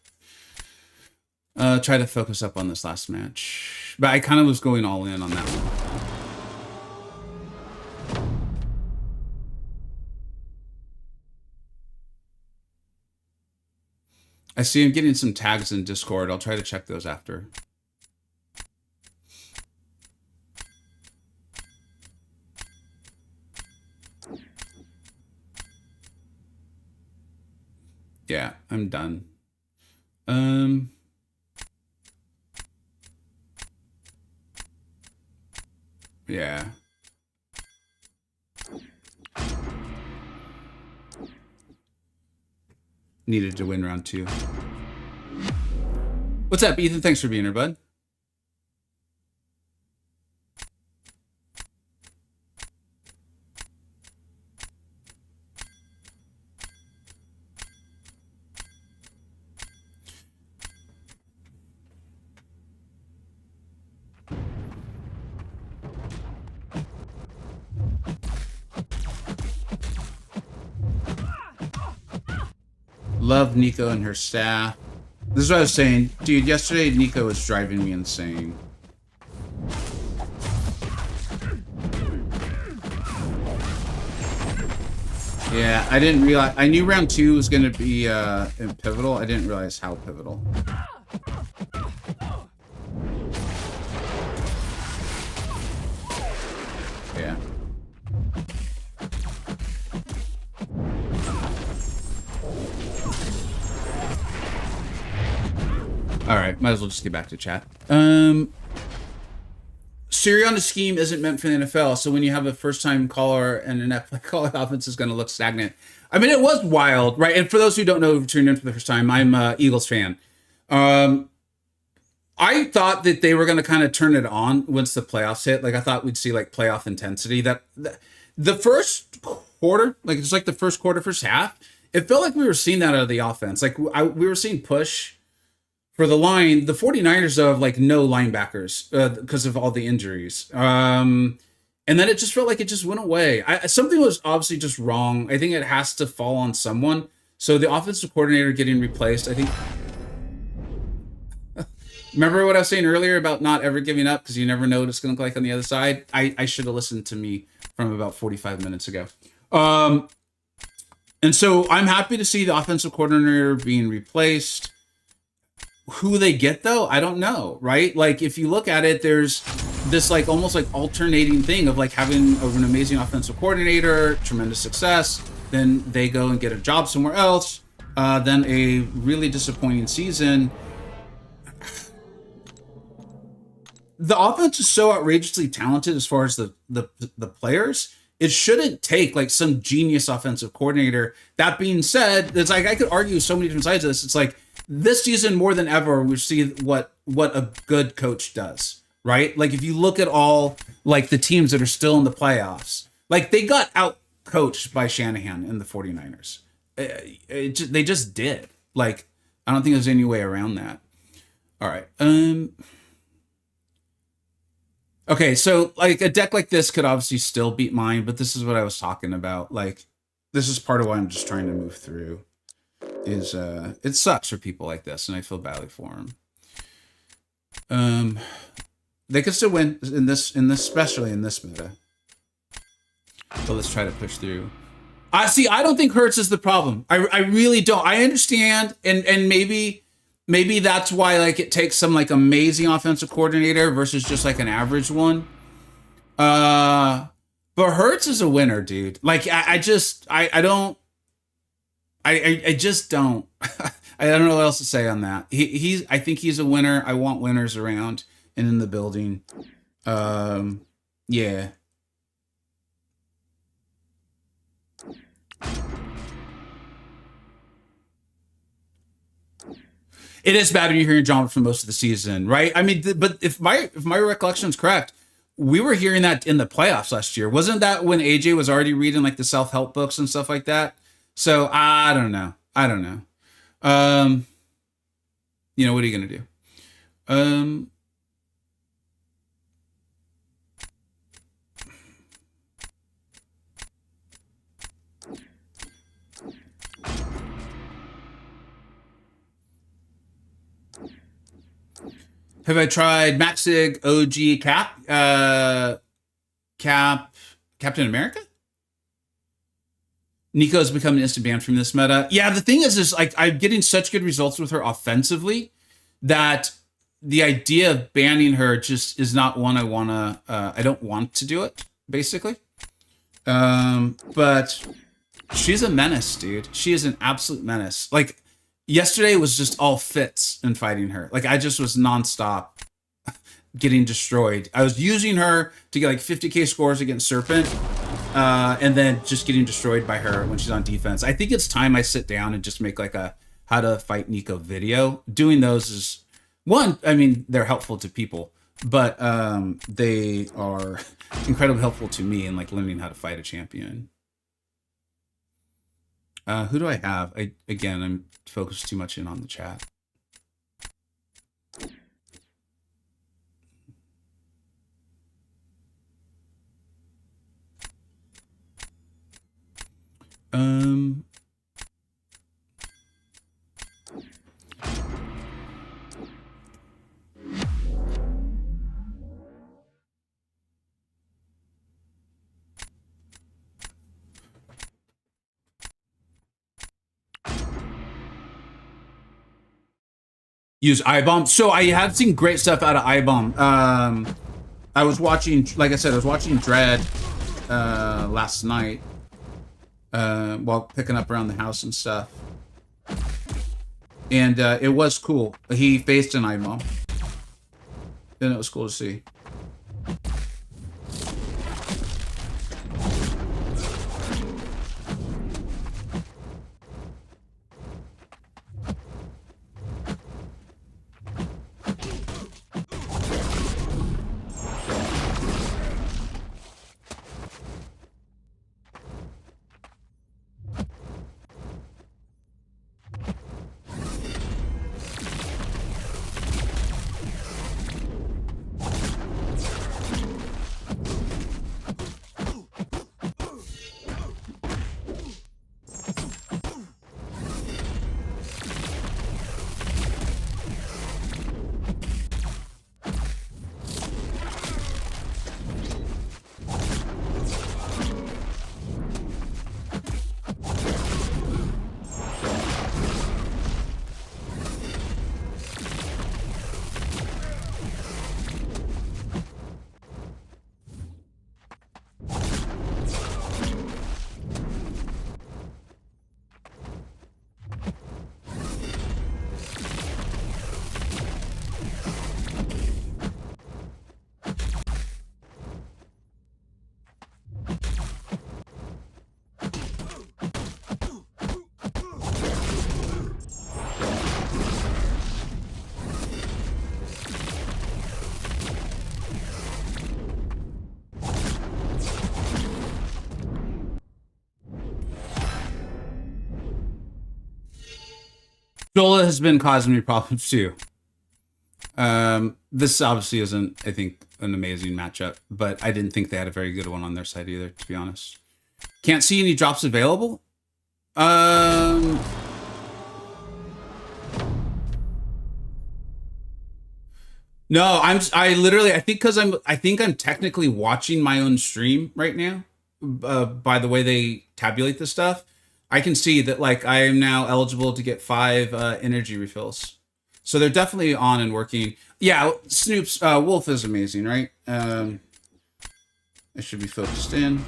Try to focus up on this last match, but I kind of was going all in on that one. I see him getting some tags in Discord. I'll try to check those after. Yeah, I'm done. Yeah. Needed to win round 2. What's up, Ethan? Thanks for being here, bud. Love Nico and her staff. This is what I was saying. Dude, yesterday Nico was driving me insane. Yeah, I didn't realize. I knew round 2 was going to be pivotal. I didn't realize how pivotal. Yeah. All right, might as well just get back to chat. Sirianni's scheme isn't meant for the NFL, so when you have a first-time caller and an NFL caller, offense is going to look stagnant. I mean, it was wild, right? And for those who don't know, who tuned in for the first time, I'm an Eagles fan. I thought that they were going to kind of turn it on once the playoffs hit. Like, I thought we'd see, like, playoff intensity. That the first quarter, like, it's like the first quarter, first half, it felt like we were seeing that out of the offense. Like, we were seeing push for the line. The 49ers have like no linebackers because of all the injuries. And then it just felt like it just went away. Something was obviously just wrong. I think it has to fall on someone. So the offensive coordinator getting replaced, I think. Remember what I was saying earlier about not ever giving up because you never know what it's going to look like on the other side? I should have listened to me from about 45 minutes ago. And so I'm happy to see the offensive coordinator being replaced. Who they get though, I don't know, right? Like if you look at it, there's this like almost like alternating thing of like having an amazing offensive coordinator, tremendous success, then they go and get a job somewhere else, then a really disappointing season. The offense is so outrageously talented as far as the players. It shouldn't take like some genius offensive coordinator. That being said, it's like I could argue so many different sides of this. It's like this season more than ever, we see what a good coach does, right? Like if you look at all like the teams that are still in the playoffs, like they got out coached by Shanahan in the 49ers. They just did. Like I don't think there's any way around that. All right. Okay, so like a deck like this could obviously still beat mine, but this is what I was talking about. Like this is part of why I'm just trying to move through. Is it sucks for people like this, and I feel badly for them. They could still win in this, especially in this meta. But let's try to push through. I don't think Hurts is the problem. I really don't. I understand, and maybe that's why like it takes some like amazing offensive coordinator versus just like an average one. But Hertz is a winner, dude. Like I just I don't I just don't I don't know what else to say on that. He's I think he's a winner. I want winners around and in the building. Um yeah. It is bad when you're hearing John for most of the season, right? I mean, but if my recollection is correct, we were hearing that in the playoffs last year. Wasn't that when AJ was already reading like the self help books and stuff like that? So I don't know. I don't know. Um, what are you gonna do? Um, have I tried Maxig OG Captain America? Nico's become an instant ban from this meta. Yeah, the thing is like I'm getting such good results with her offensively that the idea of banning her just is not one I wanna. I don't want to do it basically. But she's a menace, dude. She is an absolute menace. Like yesterday was just all fits in fighting her. Like I just was nonstop getting destroyed. I was using her to get like 50k scores against Serpent, and then just getting destroyed by her when she's on defense. I think it's time I sit down and just make like a how to fight Nico video. Doing those is one, I mean, they're helpful to people, but they are incredibly helpful to me in like learning how to fight a champion. Who do I have? I'm focused too much in on the chat. Use iBomb. So I have seen great stuff out of iBomb. I was watching, like I said, I was watching Dread last night while picking up around the house and stuff. And it was cool. He faced an iBomb. And it was cool to see. Zola has been causing me problems too. This obviously isn't, I think, an amazing matchup, but I didn't think they had a very good one on their side either, to be honest. Can't see any drops available. No, I think I'm technically watching my own stream right now. By the way they tabulate this stuff, I can see that like I am now eligible to get 5 energy refills. So they're definitely on and working. Yeah, Snoop's Wolf is amazing, right? I should be focused in.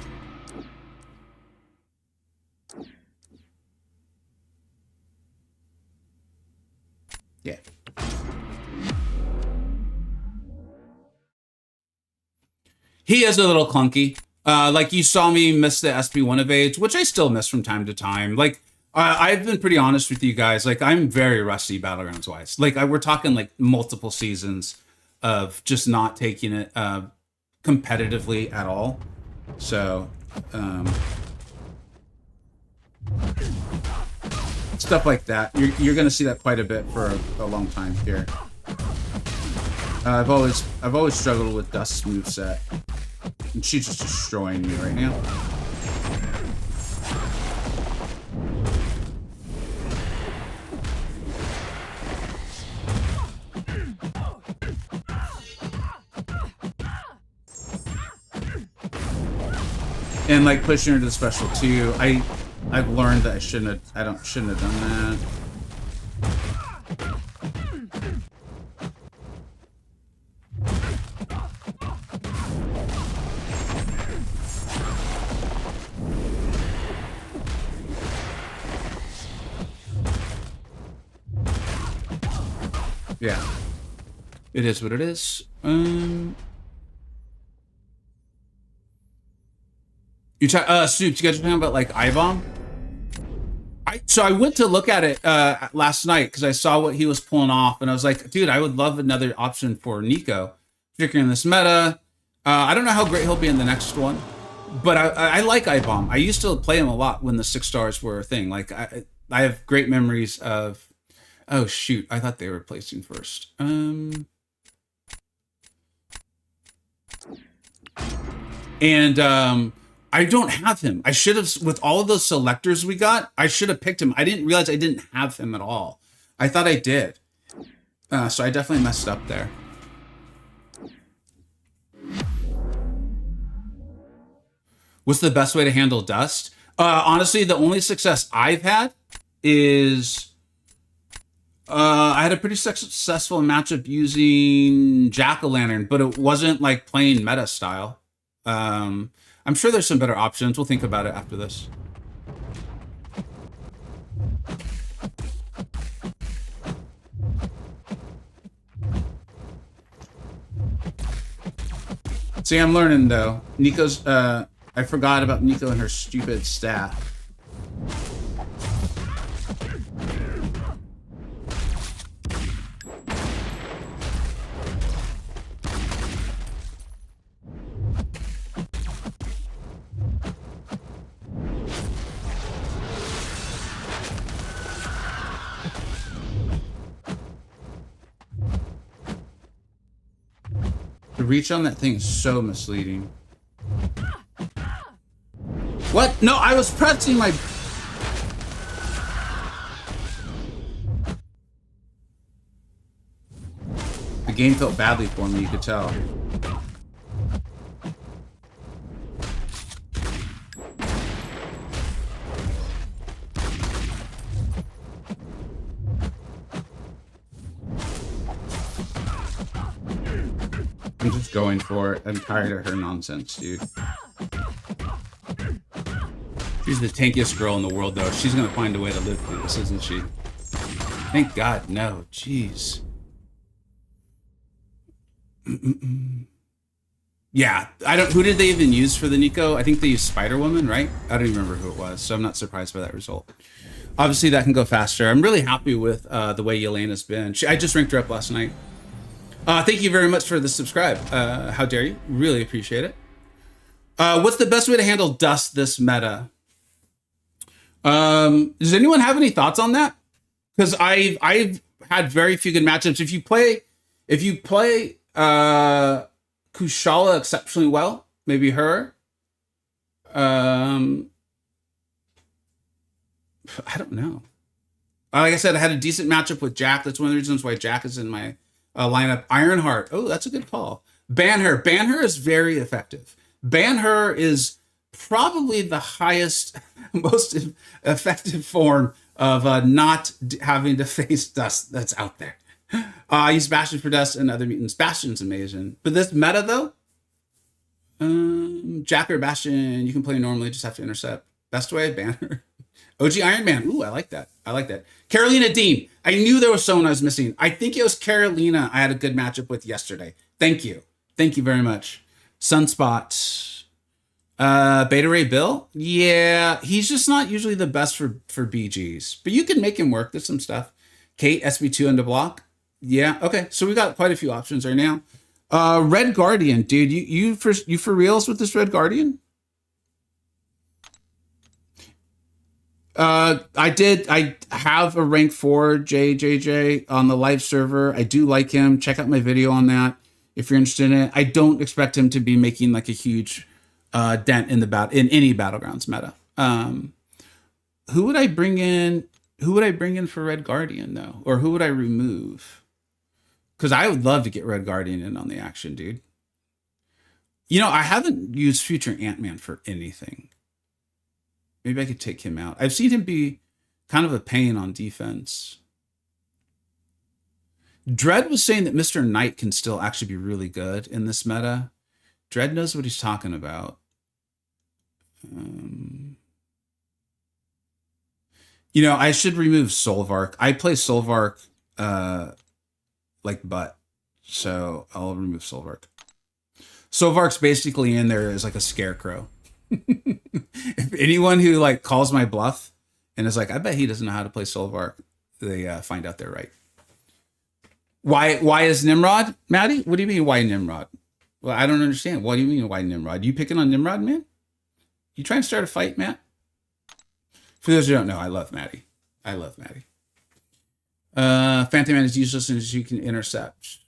Yeah. He is a little clunky. Like you saw me miss the SP1 evades, which I still miss from time to time. Like I've been pretty honest with you guys. Like I'm very rusty battlegrounds wise. Like we're talking like multiple seasons of just not taking it competitively at all. So stuff like that. You're going to see that quite a bit for a long time here. I've always struggled with Dust's moveset. And she's just destroying me right now. And like pushing her to the special too. I've learned that I shouldn't have done that. Yeah. It is what it is. Soups, you guys are talking about like I-bomb? So I went to look at it last night because I saw what he was pulling off, and I was like, dude, I would love another option for Nico, particularly in this meta. I don't know how great he'll be in the next one, but I like I-bomb. I used to play him a lot when the 6 stars were a thing. Like I have great memories of. Oh shoot! I thought they were placing first. I don't have him. I should have, with all of those selectors we got, I should have picked him. I didn't realize I didn't have him at all. I thought I did. So I definitely messed up there. What's the best way to handle Dust? Honestly, the only success I've had is I had a pretty successful matchup using Jack-o'-lantern, but it wasn't like playing meta style. I'm sure there's some better options. We'll think about it after this. See, I'm learning though. Nico's, I forgot about Nico and her stupid staff. The reach on that thing is so misleading. What? No, I was pressing my... The game felt badly for me, you could tell. I'm just going for it. I'm tired of her nonsense, dude. She's the tankiest girl in the world, though. She's gonna find a way to live through this, isn't she? Thank God, no. Jeez. Yeah, I don't. Who did they even use for the Nico? I think they used Spider-Woman, right? I don't even remember who it was, so I'm not surprised by that result. Obviously, that can go faster. I'm really happy with the way Yelena's been. I just ranked her up last night. Thank you very much for the subscribe. How dare you? Really appreciate it. What's the best way to handle Dust this meta? Does anyone have any thoughts on that? Because I've had very few good matchups. If you play Kushala exceptionally well, maybe her. I don't know. Like I said, I had a decent matchup with Jack. That's one of the reasons why Jack is in my lineup. Ironheart. Oh, that's a good call. Ban her. Ban her is very effective. Ban her is probably the highest, most effective form of not having to face Dust that's out there. I use Bastion for Dust and other mutants. Bastion's amazing. But this meta, though, Jack or Bastion, you can play normally, just have to intercept. Best way, banner. OG Iron Man. Ooh, I like that. I like that. Carolina Dean. I knew there was someone I was missing. I think it was Carolina I had a good matchup with yesterday. Thank you. Thank you very much. Sunspot. Beta Ray Bill? Yeah, he's just not usually the best for BGs. But you can make him work. There's some stuff. Kate, SB2 under block. Yeah, okay. So we got quite a few options right now. Red Guardian, dude. You for reals with this Red Guardian? I have a rank 4 JJJ on the live server. I do like him. Check out my video on that if you're interested in it. I don't expect him to be making like a huge dent in any Battlegrounds meta. Who would I bring in? Who would I bring in for Red Guardian though? Or who would I remove? Because I would love to get Red Guardian in on the action, dude. You know, I haven't used Future Ant-Man for anything. Maybe I could take him out. I've seen him be kind of a pain on defense. Dread was saying that Mr. Knight can still actually be really good in this meta. Dread knows what he's talking about. You know, I should remove Solvark. I play Solvark like butt. So I'll remove Solvark. Solvark's basically in there as like a scarecrow. If anyone who like calls my bluff and is like, I bet he doesn't know how to play Solvark, they find out they're right. Why is Nimrod? Maddie, what do you mean why Nimrod? Well, I don't understand. What do you mean why Nimrod? You picking on Nimrod, man? You trying to start a fight, Matt? For those who don't know, I love Maddie. I love Maddie. Phantom Man is useless as you can intercept.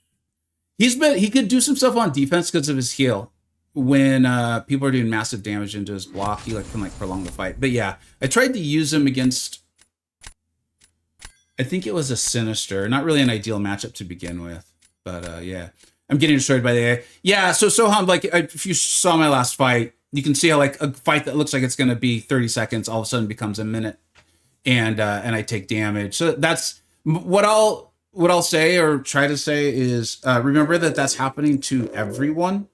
He could do some stuff on defense because of his heal. When people are doing massive damage into his block, he can prolong the fight. But yeah, I tried to use him against, I think it was a Sinister. Not really an ideal matchup to begin with. But yeah, I'm getting destroyed by the AI. Yeah, so Soham, like if you saw my last fight, you can see how like a fight that looks like it's going to be 30 seconds all of a sudden becomes a minute, and I take damage. So that's what I'll say or try to say is remember that that's happening to everyone.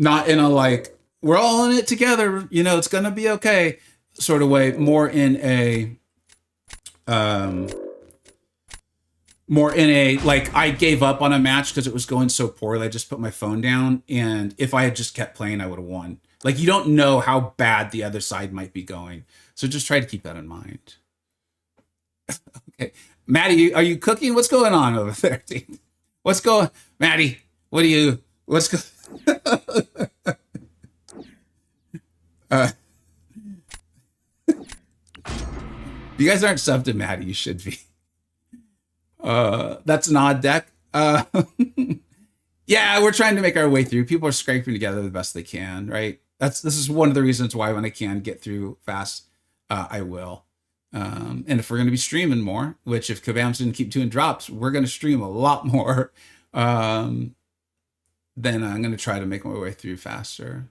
Not in a like, we're all in it together, you know, it's going to be okay sort of way. More in a, like, I gave up on a match because it was going so poorly. I just put my phone down. And if I had just kept playing, I would have won. Like, you don't know how bad the other side might be going. So just try to keep that in mind. Okay. Maddie, are you cooking? What's going on over there, dude? Maddie, what's going you guys aren't subbed to Maddie, you should be. That's an odd deck. Yeah, we're trying to make our way through. People are scraping together the best they can, right? This is one of the reasons why when I can get through fast, I will. And if we're going to be streaming more, which if Kabams didn't keep doing drops, we're going to stream a lot more. Then I'm going to try to make my way through faster.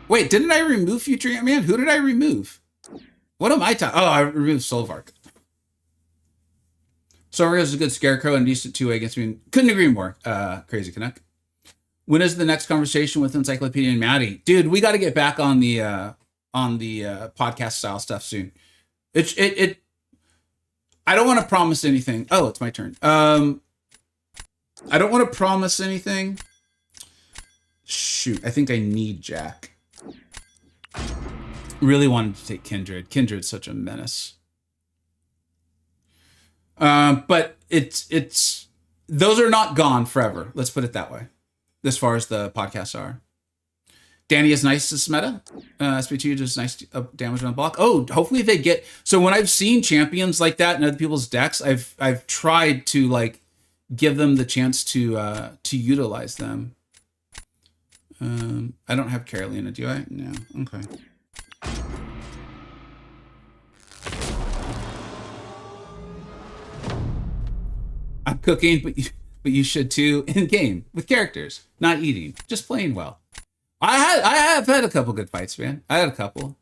Wait, didn't I remove Future Ant-Man? Who did I remove? What am I talking? Oh, I removed Solvark. Solvark is a good scarecrow and decent 2-way against me. Couldn't agree more. Crazy Canuck. When is the next conversation with Encyclopedia and Maddie? Dude, we got to get back on the podcast style stuff soon. I don't want to promise anything. Oh, it's my turn. I don't want to promise anything. Shoot, I think I need Jack. Really wanted to take Kindred. Kindred's such a menace. But it's those are not gone forever. Let's put it that way. As far as the podcasts are. Danny is nice this meta. SP2 does nice damage on the block. Oh, hopefully they get. So when I've seen champions like that in other people's decks, I've tried to like give them the chance to utilize them. I don't have Carolina, do I? No. Okay. I'm cooking, but you should too in game with characters, not eating, just playing well. I have had a couple good fights, man. I had a couple.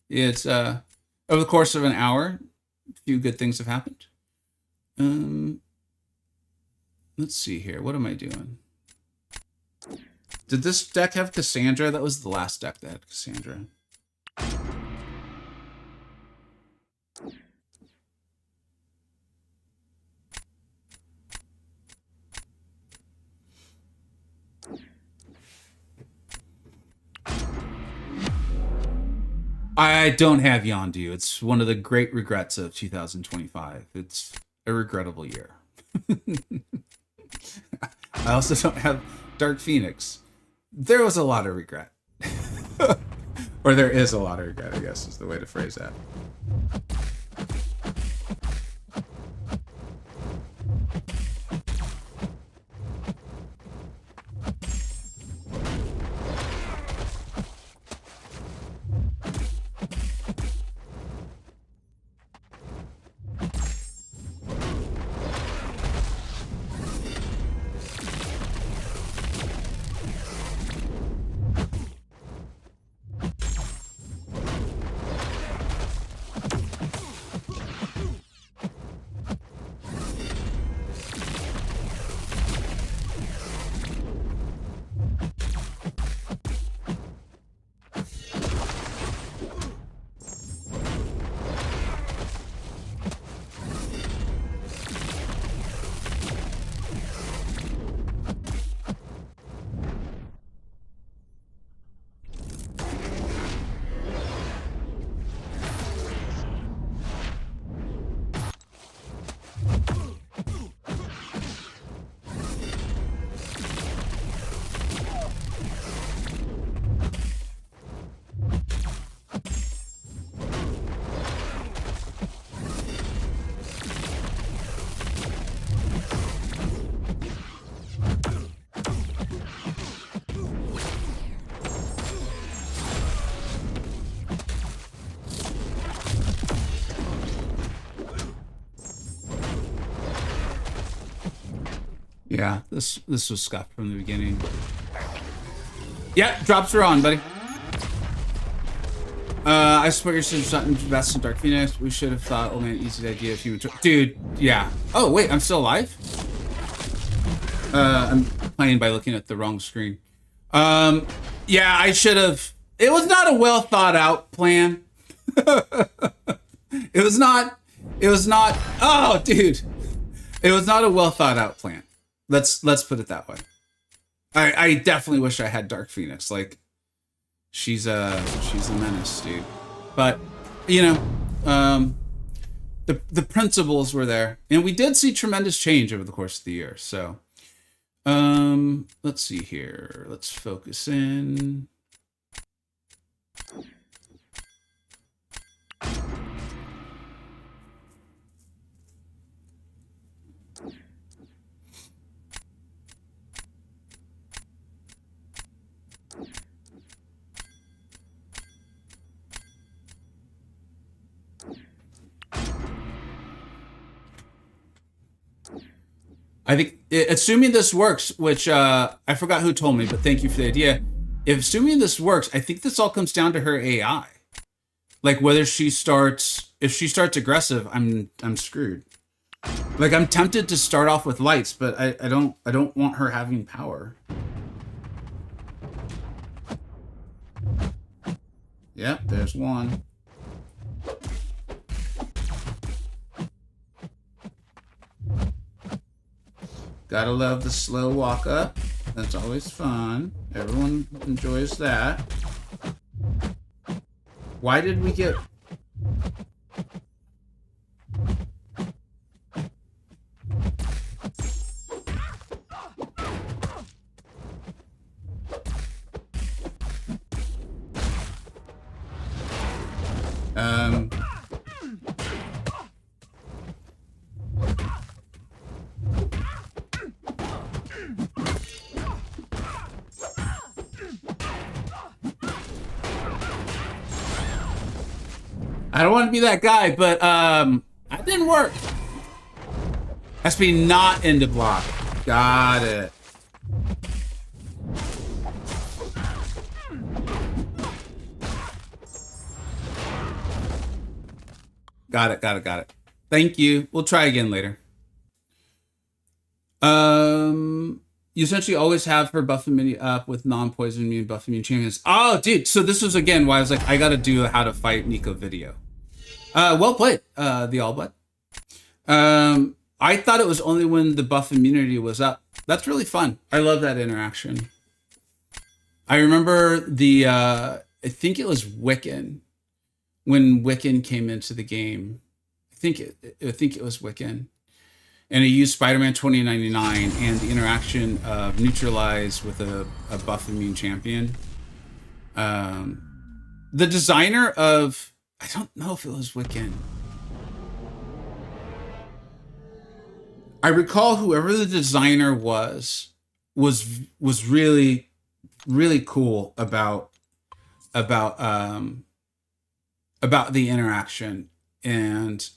It's over the course of an hour, a few good things have happened. Let's see here. What am I doing? Did this deck have Cassandra? That was the last deck that had Cassandra. I don't have Yondu. It's one of the great regrets of 2025. It's a regrettable year. I also don't have Dark Phoenix. There was a lot of regret. Or there is a lot of regret, I guess, is the way to phrase that. Yeah, this was scuffed from the beginning. Yeah, drops are on, buddy. I support your decision to invest in Dark Phoenix. We should have thought, oh man, easy idea if you would. Dude, yeah. Oh wait, I'm still alive? I'm playing by looking at the wrong screen. Yeah, I should have. It was not a well thought out plan. It was not. Oh, dude. It was not a well thought out plan. Let's put it that way. I definitely wish I had Dark Phoenix. Like, she's a menace, dude. But you know, the principles were there, and we did see tremendous change over the course of the year. So, let's see here. Let's focus in. I think, assuming this works, which I forgot who told me, but thank you for the idea. If assuming this works, I think this all comes down to her AI. Like whether if she starts aggressive, I'm screwed. Like I'm tempted to start off with lights, but I don't want her having power. Yep, there's one. Gotta love the slow walk up. That's always fun. Everyone enjoys that. Why did we get... I don't want to be that guy, but that didn't work. Has to be not into block. Got it. Got it. Thank you. We'll try again later. You essentially always have her buff immunity up with non-poison immune, buff immune champions. Oh, dude. So this was, again, why I was like, I got to do a how to fight Nico video. Well played, the All Blood. I thought it was only when the buff immunity was up. That's really fun. I love that interaction. I remember I think it was Wiccan. When Wiccan came into the game. I think it was Wiccan. And it used Spider-Man 2099 and the interaction of neutralize with a buff immune champion. The designer of, I don't know if it was Wiccan. I recall whoever the designer was really, really cool about the interaction. And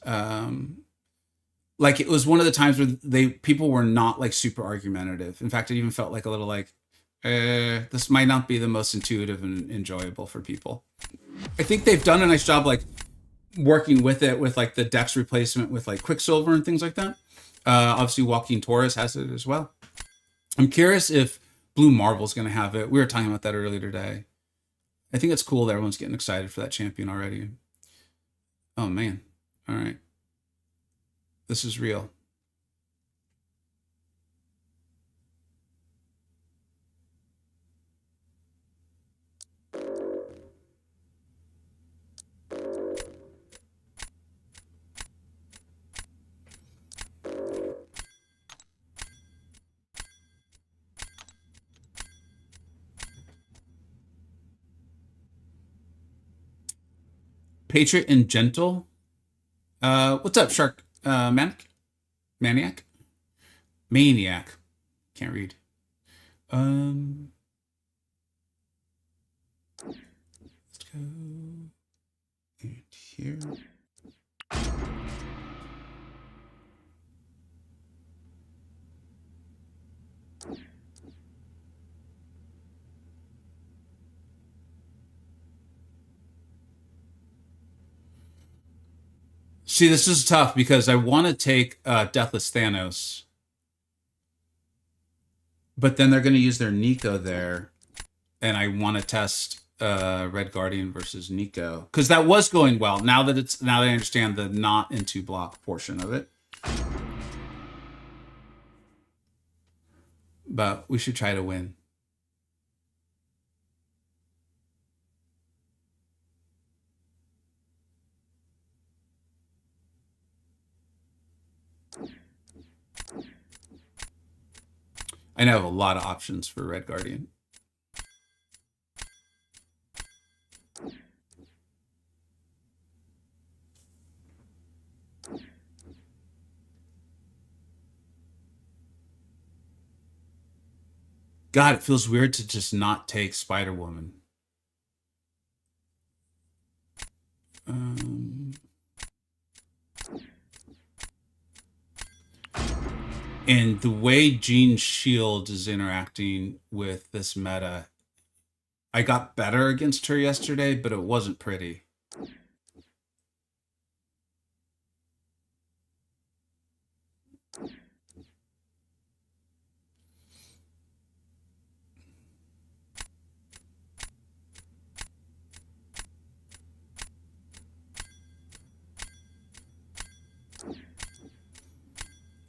like it was one of the times where people were not like super argumentative. In fact, it even felt like a little like, this might not be the most intuitive and enjoyable for people. I think they've done a nice job like working with it with like the Dex replacement with like Quicksilver and things like that. Obviously, Joaquin Torres has it as well. I'm curious if Blue Marvel's going to have it. We were talking about that earlier today. I think it's cool that everyone's getting excited for that champion already. Oh, man. All right. This is real. Patriot and Gentle. What's up, Shark? Maniac? Can't read. Let's go here. See, this is tough because I want to take Deathless Thanos. But then they're going to use their Nico there. And I want to test Red Guardian versus Nico. Because that was going well. Now that I understand the not into block portion of it. But we should try to win. I now have a lot of options for Red Guardian. God, it feels weird to just not take Spider-Woman. And the way Jean's shield is interacting with this meta, I got better against her yesterday, but it wasn't pretty.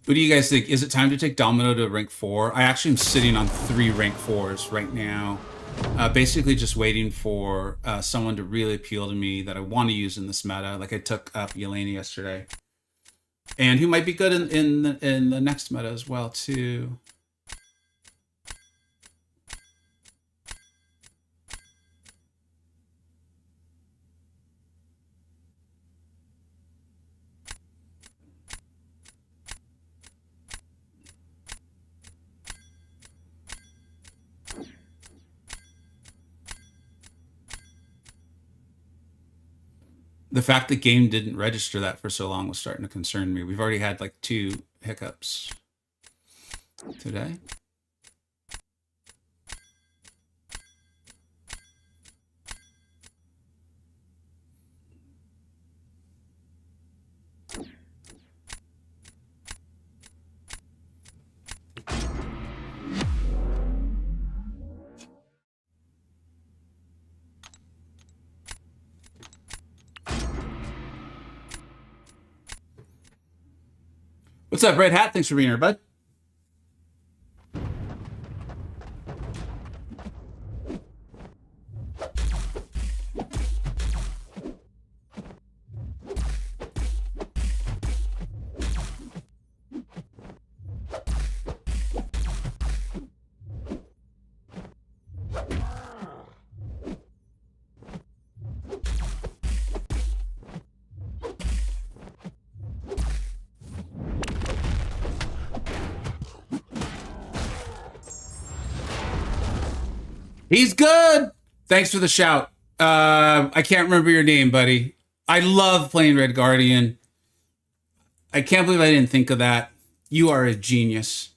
What do you guys think? Is it time to take Domino to rank 4? I actually am sitting on 3 rank 4s right now. Basically just waiting for someone to really appeal to me that I want to use in this meta. Like I took up Yelena yesterday. And who might be good in the next meta as well, too. The fact the game didn't register that for so long was starting to concern me. We've already had like 2 hiccups today. What's up, Red Hat? Thanks for being here, bud. He's good. Thanks for the shout. I can't remember your name, buddy. I love playing Red Guardian. I can't believe I didn't think of that. You are a genius.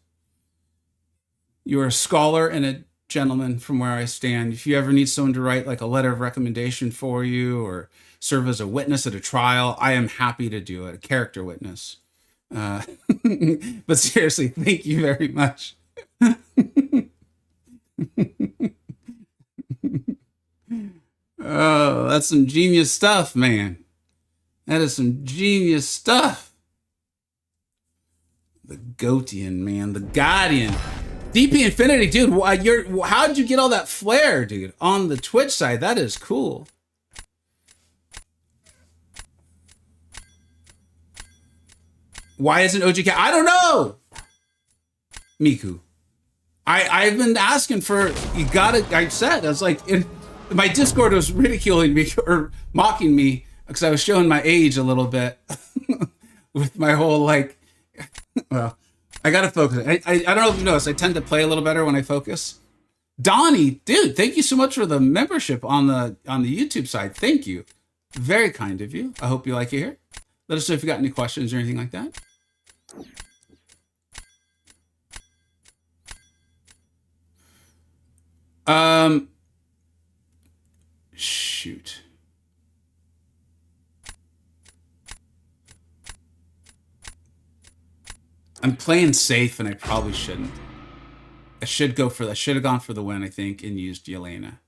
You are a scholar and a gentleman from where I stand. If you ever need someone to write like a letter of recommendation for you or serve as a witness at a trial, I am happy to do it. A character witness. But seriously, thank you very much. Oh, that's some genius stuff, man. That is some genius stuff. The Goatian, man. The Guardian. DP Infinity, dude. How'd you get all that flair, dude, on the Twitch side? That is cool. Why isn't OGK? I don't know. Miku. I've been asking for, you gotta, I said, I was like, my Discord was ridiculing me or mocking me because I was showing my age a little bit with my whole like, well, I gotta focus. I don't know if you noticed, I tend to play a little better when I focus. Donnie, dude, thank you so much for the membership on the YouTube side. Thank you. Very kind of you. I hope you like it here. Let us know if you got any questions or anything like that. Shoot. I'm playing safe and I probably shouldn't. I should have gone for the win, I think, and used Yelena.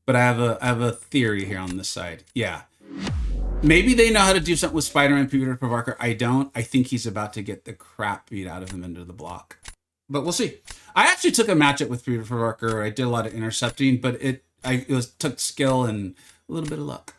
But I have a theory here on this side. Yeah. Maybe they know how to do something with Spider-Man Peter Parker. I don't. I think he's about to get the crap beat out of him into the block. But we'll see. I actually took a matchup with Peter Parker. I did a lot of intercepting, but it took skill and a little bit of luck.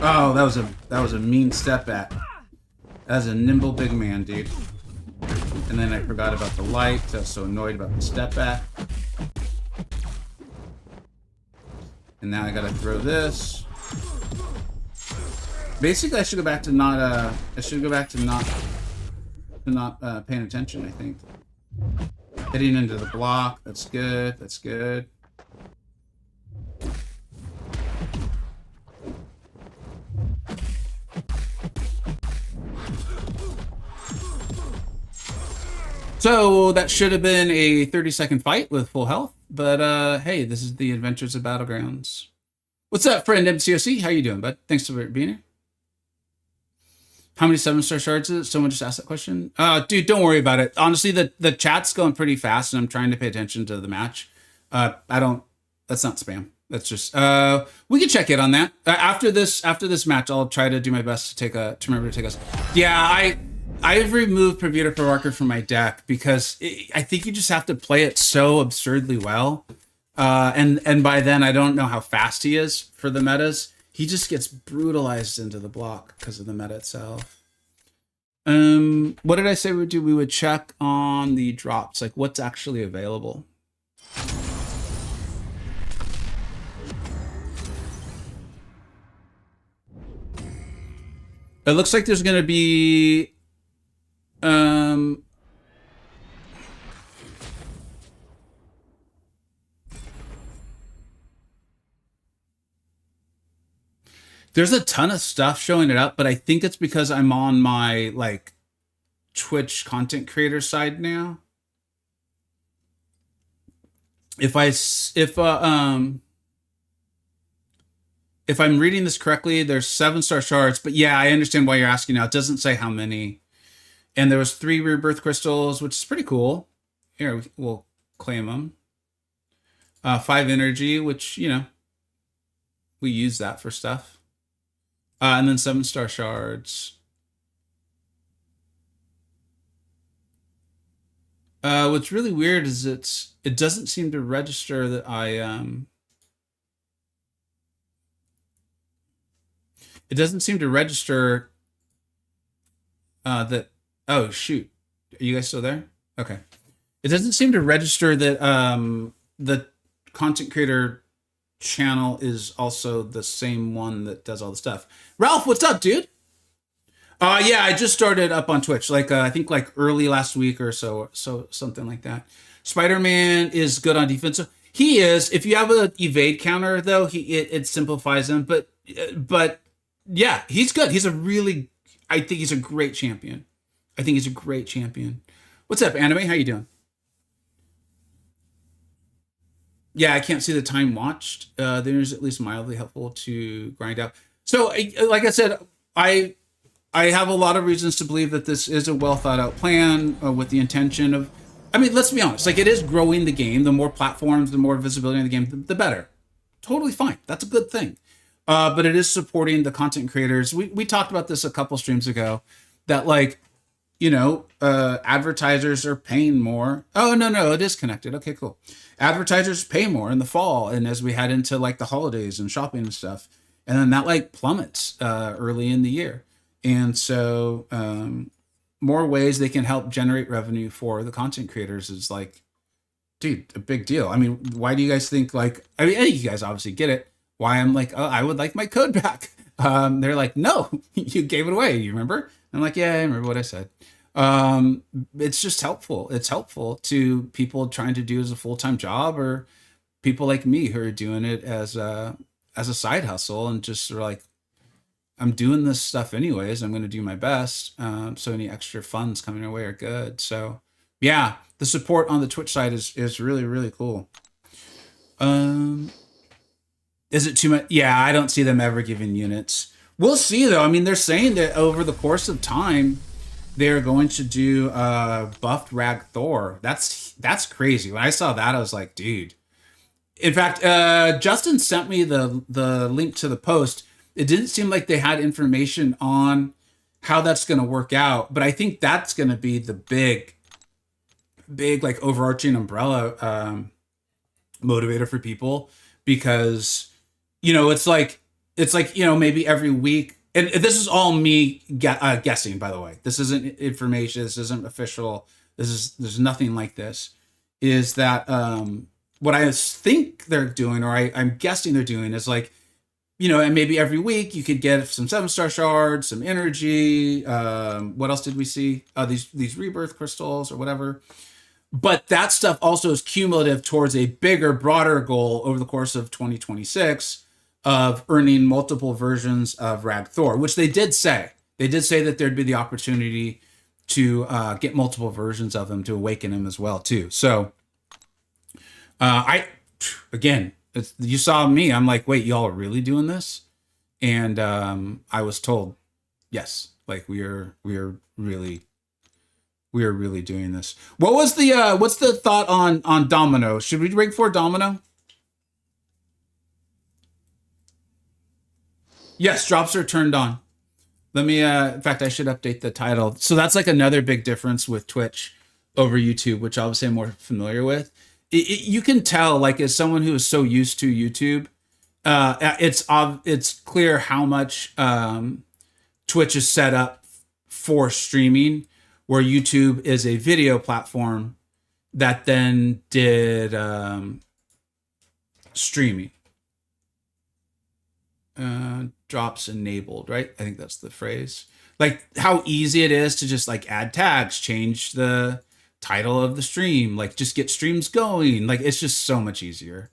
Oh, that was a mean step back. That was a nimble big man, dude. And then I forgot about the light. I was so annoyed about the step back. And now I gotta throw this. Basically, I should go back to not paying attention, I think. Hitting into the block. That's good. That's good. So that should have been a 30-second fight with full health, but hey, this is the Adventures of Battlegrounds. What's up, friend MCoC? How you doing, bud? Thanks for being here. How many 7-star shards is it? Someone just asked that question. Dude, don't worry about it. Honestly, the chat's going pretty fast, and I'm trying to pay attention to the match. That's not spam. That's just we can check in on that after this match. I'll try to do my best to remember to take us. Yeah, I've removed Peter Parker from my deck because I think you just have to play it so absurdly well. And by then, I don't know how fast he is for the metas. He just gets brutalized into the block because of the meta itself. What did I say we would do? We would check on the drops, like what's actually available. It looks like there's going to be... there's a ton of stuff showing it up, but I think it's because I'm on my like Twitch content creator side now. If I'm reading this correctly, there's 7-star shards, but yeah, I understand why you're asking now. It doesn't say how many. And there was 3 rebirth crystals, which is pretty cool. Here, we'll claim them. 5 energy, which, we use that for stuff. And then 7-star shards. What's really weird is it doesn't seem to register that it doesn't seem to register that. Oh shoot, are you guys still there? Okay. It doesn't seem to register that the content creator channel is also the same one that does all the stuff. Ralph, what's up, dude? Yeah, I just started up on Twitch, like I think like early last week or so something like that. Spider-Man is good on defense. He is. If you have an evade counter, though, it simplifies him. But yeah, he's good. I think he's a great champion. I think he's a great champion. What's up, Anime? How you doing? Yeah, I can't see the time watched. There's at least mildly helpful to grind out. So, like I said, I I have a lot of reasons to believe that this is a well thought out plan with the intention of, I mean, let's be honest, like it is growing the game. The more platforms, the more visibility in the game, the better. Totally fine. That's a good thing. But it is supporting the content creators. We talked about this a couple streams ago that like, advertisers are paying more. Oh, no, it is connected. Okay, cool. Advertisers pay more in the fall and as we head into like the holidays and shopping and stuff. And then that like plummets early in the year. And so more ways they can help generate revenue for the content creators is like, dude, a big deal. I mean, why do you guys think like, I mean, you guys obviously get it. Why I'm like, oh, I would like my code back. They're like, no, you gave it away. You remember? I'm like, yeah, I remember what I said. It's just helpful. It's helpful to people trying to do as a full-time job or people like me who are doing it as a side hustle and just sort of like, I'm doing this stuff anyways. I'm going to do my best. So any extra funds coming our way are good. So yeah, the support on the Twitch side is really, really cool. Is it too much? Yeah, I don't see them ever giving units. We'll see though. I mean, they're saying that over the course of time, they're going to do buffed Rag Thor. That's crazy. When I saw that, I was like, dude. In fact, Justin sent me the link to the post. It didn't seem like they had information on how that's going to work out, but I think that's going to be the big like overarching umbrella motivator for people because it's like maybe every week. And this is all me guessing, by the way. This isn't information. This isn't official. There's nothing like this. Is that what I think they're doing, or I'm guessing they're doing, is like, and maybe every week you could get some 7-star shards, some energy. What else did we see? These rebirth crystals or whatever. But that stuff also is cumulative towards a bigger, broader goal over the course of 2026 of earning multiple versions of Rag Thor, which they did say. They did say that there'd be the opportunity to get multiple versions of them to awaken him as well, too. So, you saw me. I'm like, wait, y'all are really doing this? And I was told, yes, like we are really doing this. What was the what's the thought on Domino? Should we rank for Domino? Yes, drops are turned on. Let me, in fact, I should update the title. So that's like another big difference with Twitch over YouTube, which obviously I'm more familiar with. You can tell, like, as someone who is so used to YouTube, it's clear how much Twitch is set up for streaming, where YouTube is a video platform that then did streaming. Drops enabled, right? I think that's the phrase. Like how easy it is to just like add tags, change the title of the stream, like just get streams going. Like it's just so much easier.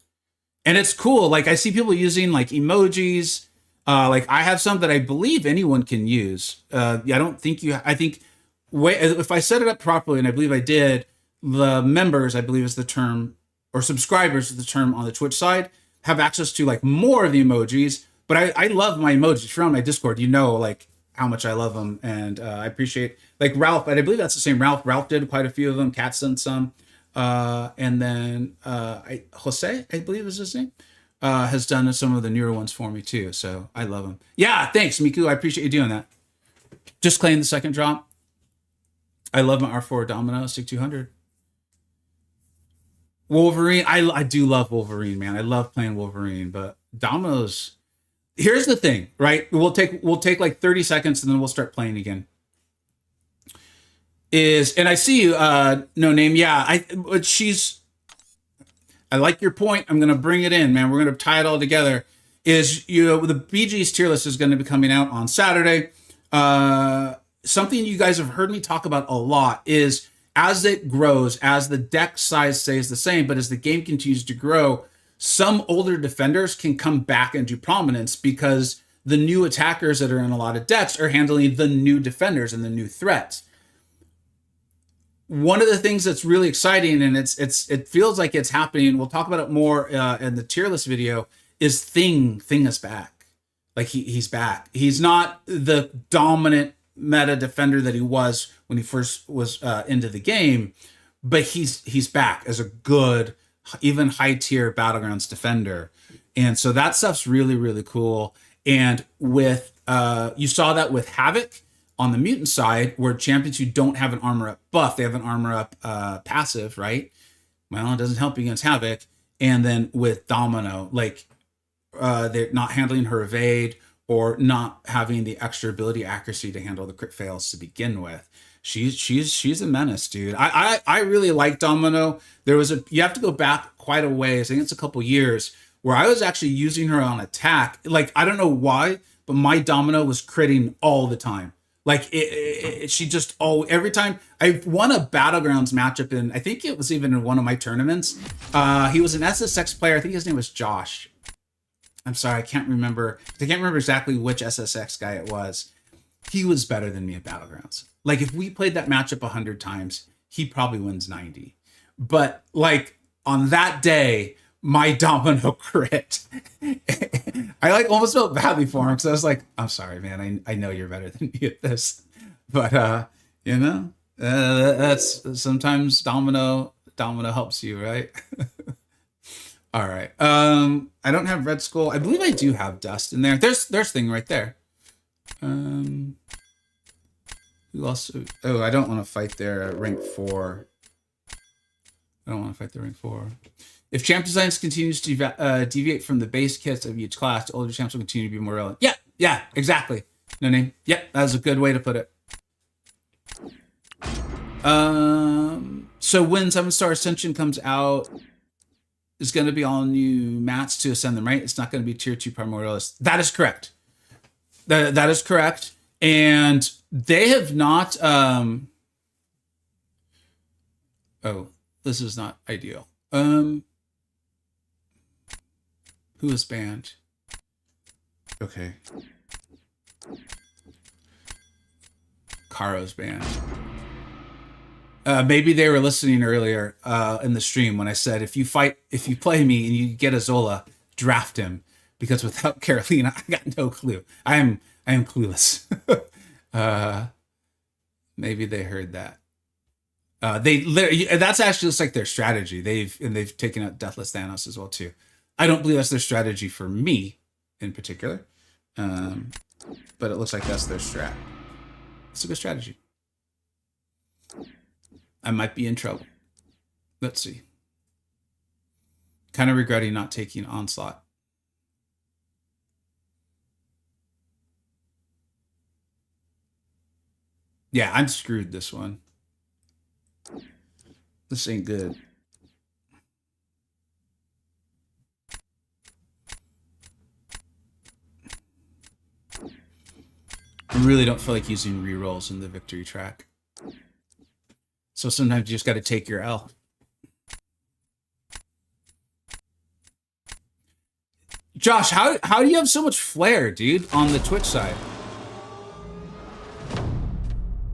And it's cool. Like I see people using like emojis. Like I have some that I believe anyone can use. I don't think I think if I set it up properly, and I believe I did, the members, I believe is the term, or subscribers is the term on the Twitch side, have access to like more of the emojis. But I love my emojis. If you're on my Discord, like how much I love them, and I appreciate like Ralph, and I believe that's the same Ralph. Ralph did quite a few of them. Cat's done some, and then Jose, I believe is his name, has done some of the newer ones for me too. So I love them. Yeah, thanks, Miku. I appreciate you doing that. Just claim the second drop. I love my R4 Domino 6200. Wolverine, I do love Wolverine, man. I love playing Wolverine, but Domino's. Here's the thing, right? We'll take like 30 seconds and then we'll start playing again. And I see you, no name. Yeah, I like your point. I'm gonna bring it in, man. We're gonna tie it all together. The BG's tier list is gonna be coming out on Saturday. Something you guys have heard me talk about a lot is as it grows, as the deck size stays the same, but as the game continues to grow, some older defenders can come back into prominence because the new attackers that are in a lot of decks are handling the new defenders and the new threats. One of the things that's really exciting, and it feels like it's happening, we'll talk about it more in the tier list video, is Thing is back. Like he's back. He's not the dominant meta defender that he was when he first was into the game, but he's back as a good, even high tier Battlegrounds defender. And so that stuff's really, really cool. And with you saw that with Havoc on the mutant side, where champions who don't have an armor up buff, they have an armor up passive, right? Well, it doesn't help you against Havoc. And then with Domino, like they're not handling her evade or not having the extra ability accuracy to handle the crit fails to begin with. She's a menace, dude. I really like Domino. You have to go back quite a ways. I think it's a couple years where I was actually using her on attack. Like, I don't know why, but my Domino was critting all the time. Like she just every time I won a Battlegrounds matchup in, I think it was even in one of my tournaments. He was an SSX player. I think his name was Josh. I'm sorry, I can't remember exactly which SSX guy it was. He was better than me at Battlegrounds. Like if we played that matchup 100 times, he probably wins 90. But like on that day, my Domino crit. I like almost felt badly for him because I was like, I'm sorry, man. I know you're better than me at this. But that's sometimes Domino helps you, right? All right. I don't have Red Skull. I believe I do have Dust in there. There's Thing right there. Who else? Oh, I don't want to fight their rank 4. I don't want to fight the rank 4. If champ designs continues to deviate from the base kits of each class, the older champs will continue to be more relevant. Yeah, exactly. No name. Yep, that's a good way to put it. So when 7-star Ascension comes out, it's going to be all new mats to ascend them, right? It's not going to be tier 2 Primordialist. That is correct. That is correct. And they have not... Oh, this is not ideal. Who is banned? Okay. Karo's banned. Maybe they were listening earlier in the stream when I said, if you play me and you get a Zola, draft him. Because without Carolina, I got no clue. I am clueless. Maybe they heard that. That's actually just like their strategy. They've taken out Deathless Thanos as well too. I don't believe that's their strategy for me in particular, but it looks like that's their strat. It's a good strategy. I might be in trouble. Let's see. Kind of regretting not taking Onslaught. Yeah, I'm screwed this one. This ain't good. I really don't feel like using rerolls in the victory track. So sometimes you just got to take your L. Josh, how do you have so much flair, dude, on the Twitch side?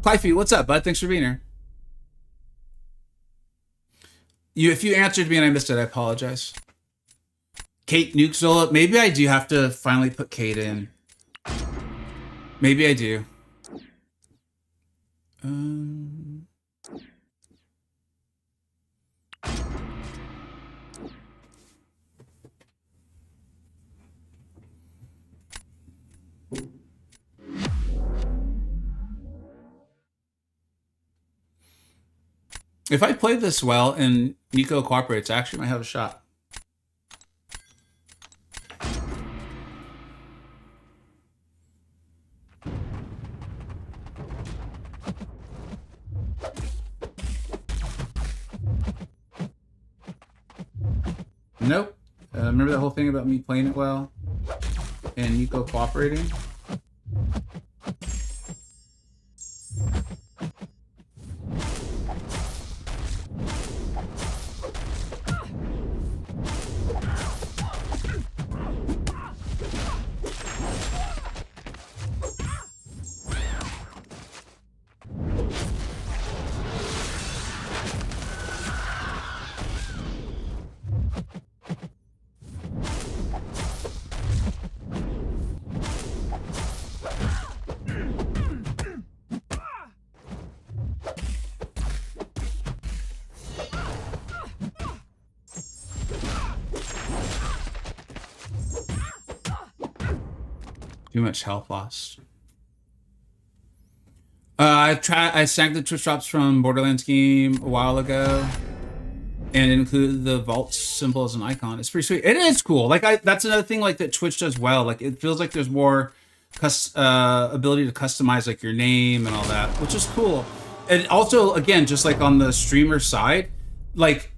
Clifey, what's up, bud? Thanks for being here. If you answered me and I missed it, I apologize. Kate Nuke Zola. Maybe I do have to finally put Kate in. Maybe I do. If I play this well and Nico cooperates, I actually might have a shot. Nope. Remember that whole thing about me playing it well and Nico cooperating? Too much health lost. I sang the Twitch drops from Borderlands game a while ago, and it included the vault symbol as an icon. It's pretty sweet. It is cool. Like that's another thing like that Twitch does well. Like it feels like there's more ability to customize like your name and all that, which is cool. And also, again, just like on the streamer side, like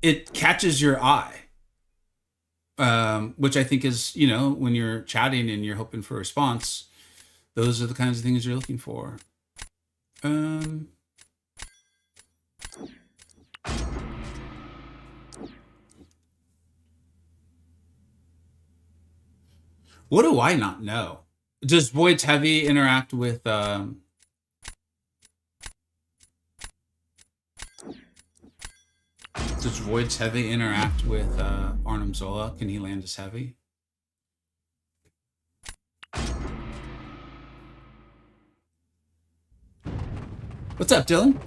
it catches your eye. Which I think is, you know, when you're chatting and you're hoping for a response, those are the kinds of things you're looking for. What do I not know? Does Void's Heavy interact with Does Void's Heavy interact with Arnim Zola? Can he land his heavy? What's up, Dylan?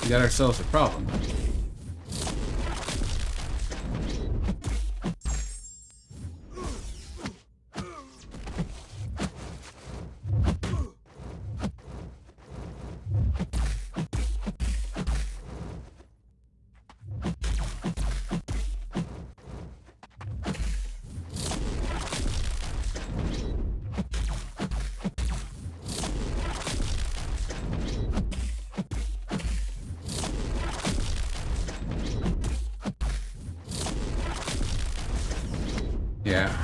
We got ourselves a problem. Yeah.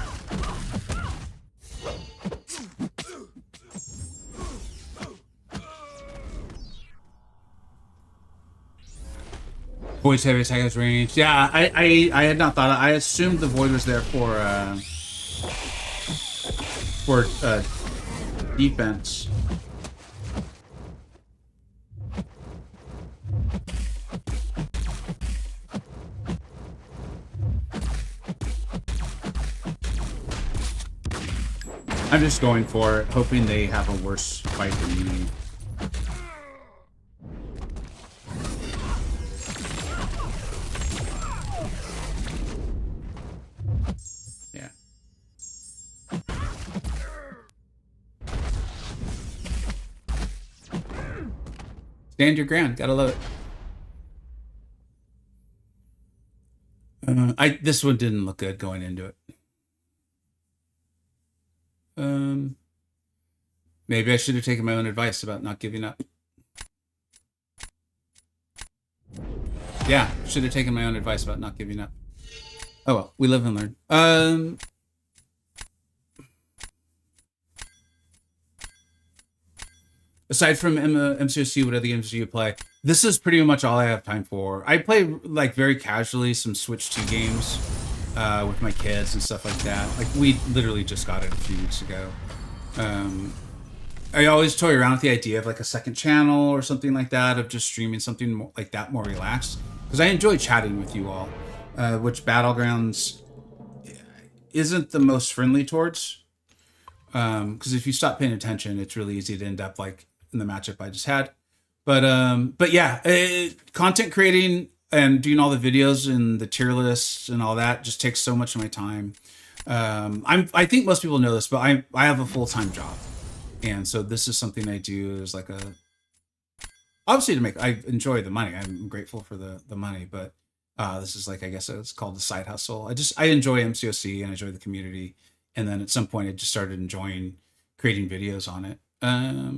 Void's Heavy attack has range. Yeah, I had not thought. I assumed the Void was there for defense. I'm just going for it, hoping they have a worse fight than me. Yeah. Stand your ground. Gotta love it. This one didn't look good going into it. Maybe I should have taken my own advice about not giving up. Yeah, should have taken my own advice about not giving up. Oh well, we live and learn. Aside from MCoC, what other games do you play? This is pretty much all I have time for. I play like very casually some Switch 2 games with my kids and stuff like that. Like we literally just got it a few weeks ago. I always toy around with the idea of like a second channel or something like that, of just streaming something more, like that, more relaxed. because I enjoy chatting with you all, which Battlegrounds isn't the most friendly towards. Because if you stop paying attention, it's really easy to end up like in the matchup I just had. But yeah, content creating and doing all the videos and the tier lists and all that just takes so much of my time. I think most people know this, but I have a full-time job, and so this is something I do as like a, obviously to make, I enjoy the money. I'm grateful for the money, but this is like, I guess it's called the side hustle. I enjoy MCoC and I enjoy the community. And then at some point I just started enjoying creating videos on it. All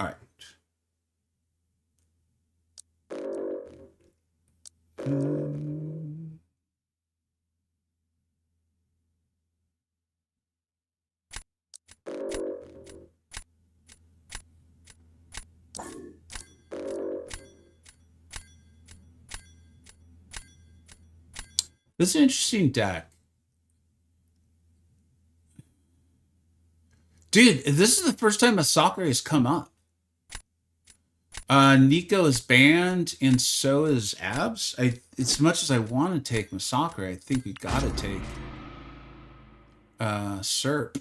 right. This is an interesting deck. Dude, this is the first time a soccer has come up. Nico is banned, and so is Abs. As much as I want to take Massacre, I think we gotta take Serp.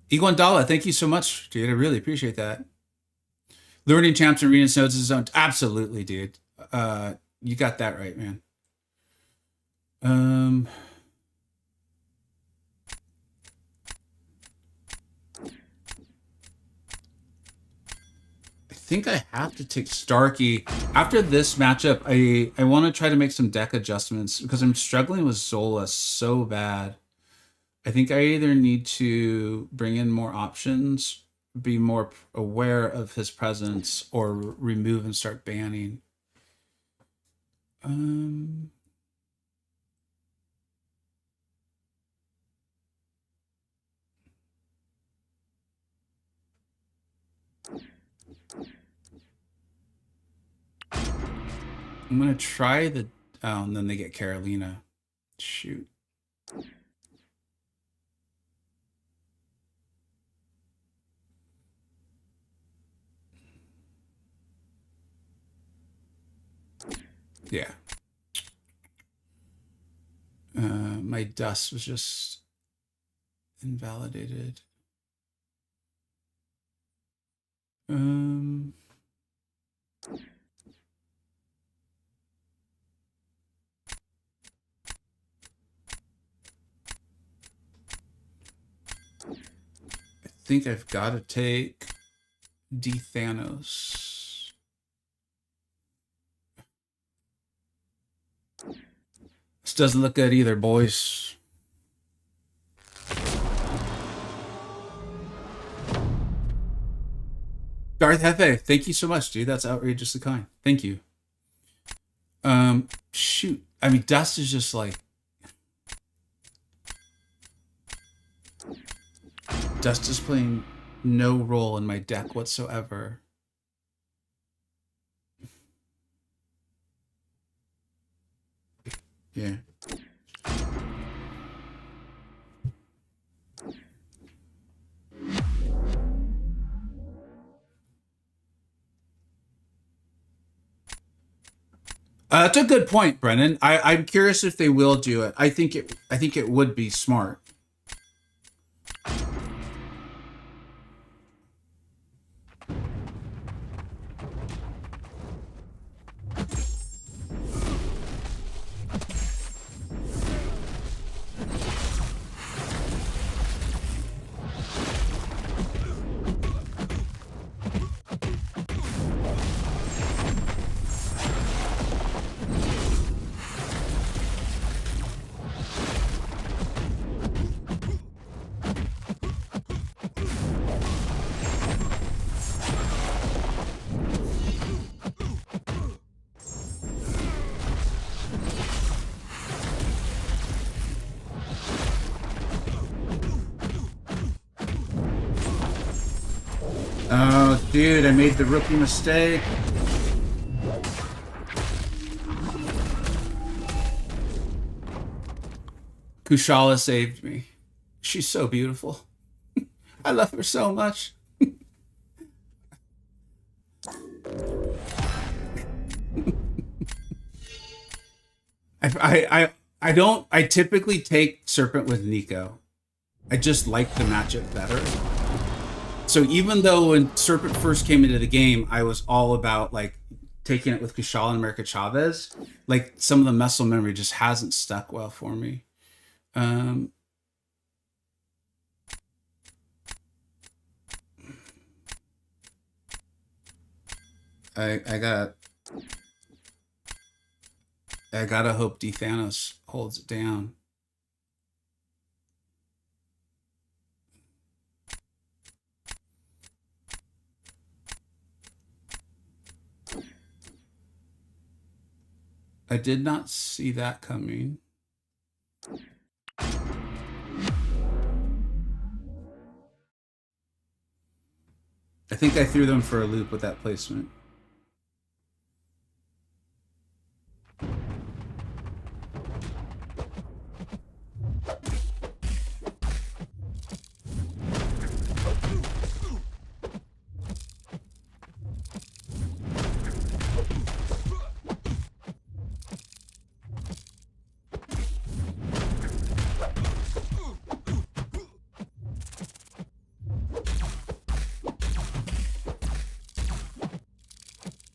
Iguandala, thank you so much, dude. I really appreciate that. Learning champs and arena nodes is owned. Absolutely, dude. You got that right, man. I think I have to take Starkey. After this matchup, I want to try to make some deck adjustments because I'm struggling with Zola so bad. I think I either need to bring in more options, be more aware of his presence, or remove and start banning. I'm gonna try the, oh, and then they get Carolina. Shoot. Yeah. My dust was just invalidated. I think I've got to take D-Thanos. This doesn't look good either, boys. Darth Hefe, thank you so much, dude. That's outrageously kind. Thank you. Shoot. I mean, Dust is just like... Dust is playing no role in my deck whatsoever. Yeah. That's a good point, Brennan. I'm curious if they will do it. I think it would be smart. Oh, dude, I made the rookie mistake. Kushala saved me. She's so beautiful. I love her so much. I don't. I typically take Serpent with Nico. I just like the matchup better. So even though when Serpent first came into the game, I was all about like taking it with Kushal and America Chavez. Like some of the muscle memory just hasn't stuck well for me. Um, I got I gotta hope D Thanos holds it down. I did not see that coming. I think I threw them for a loop with that placement.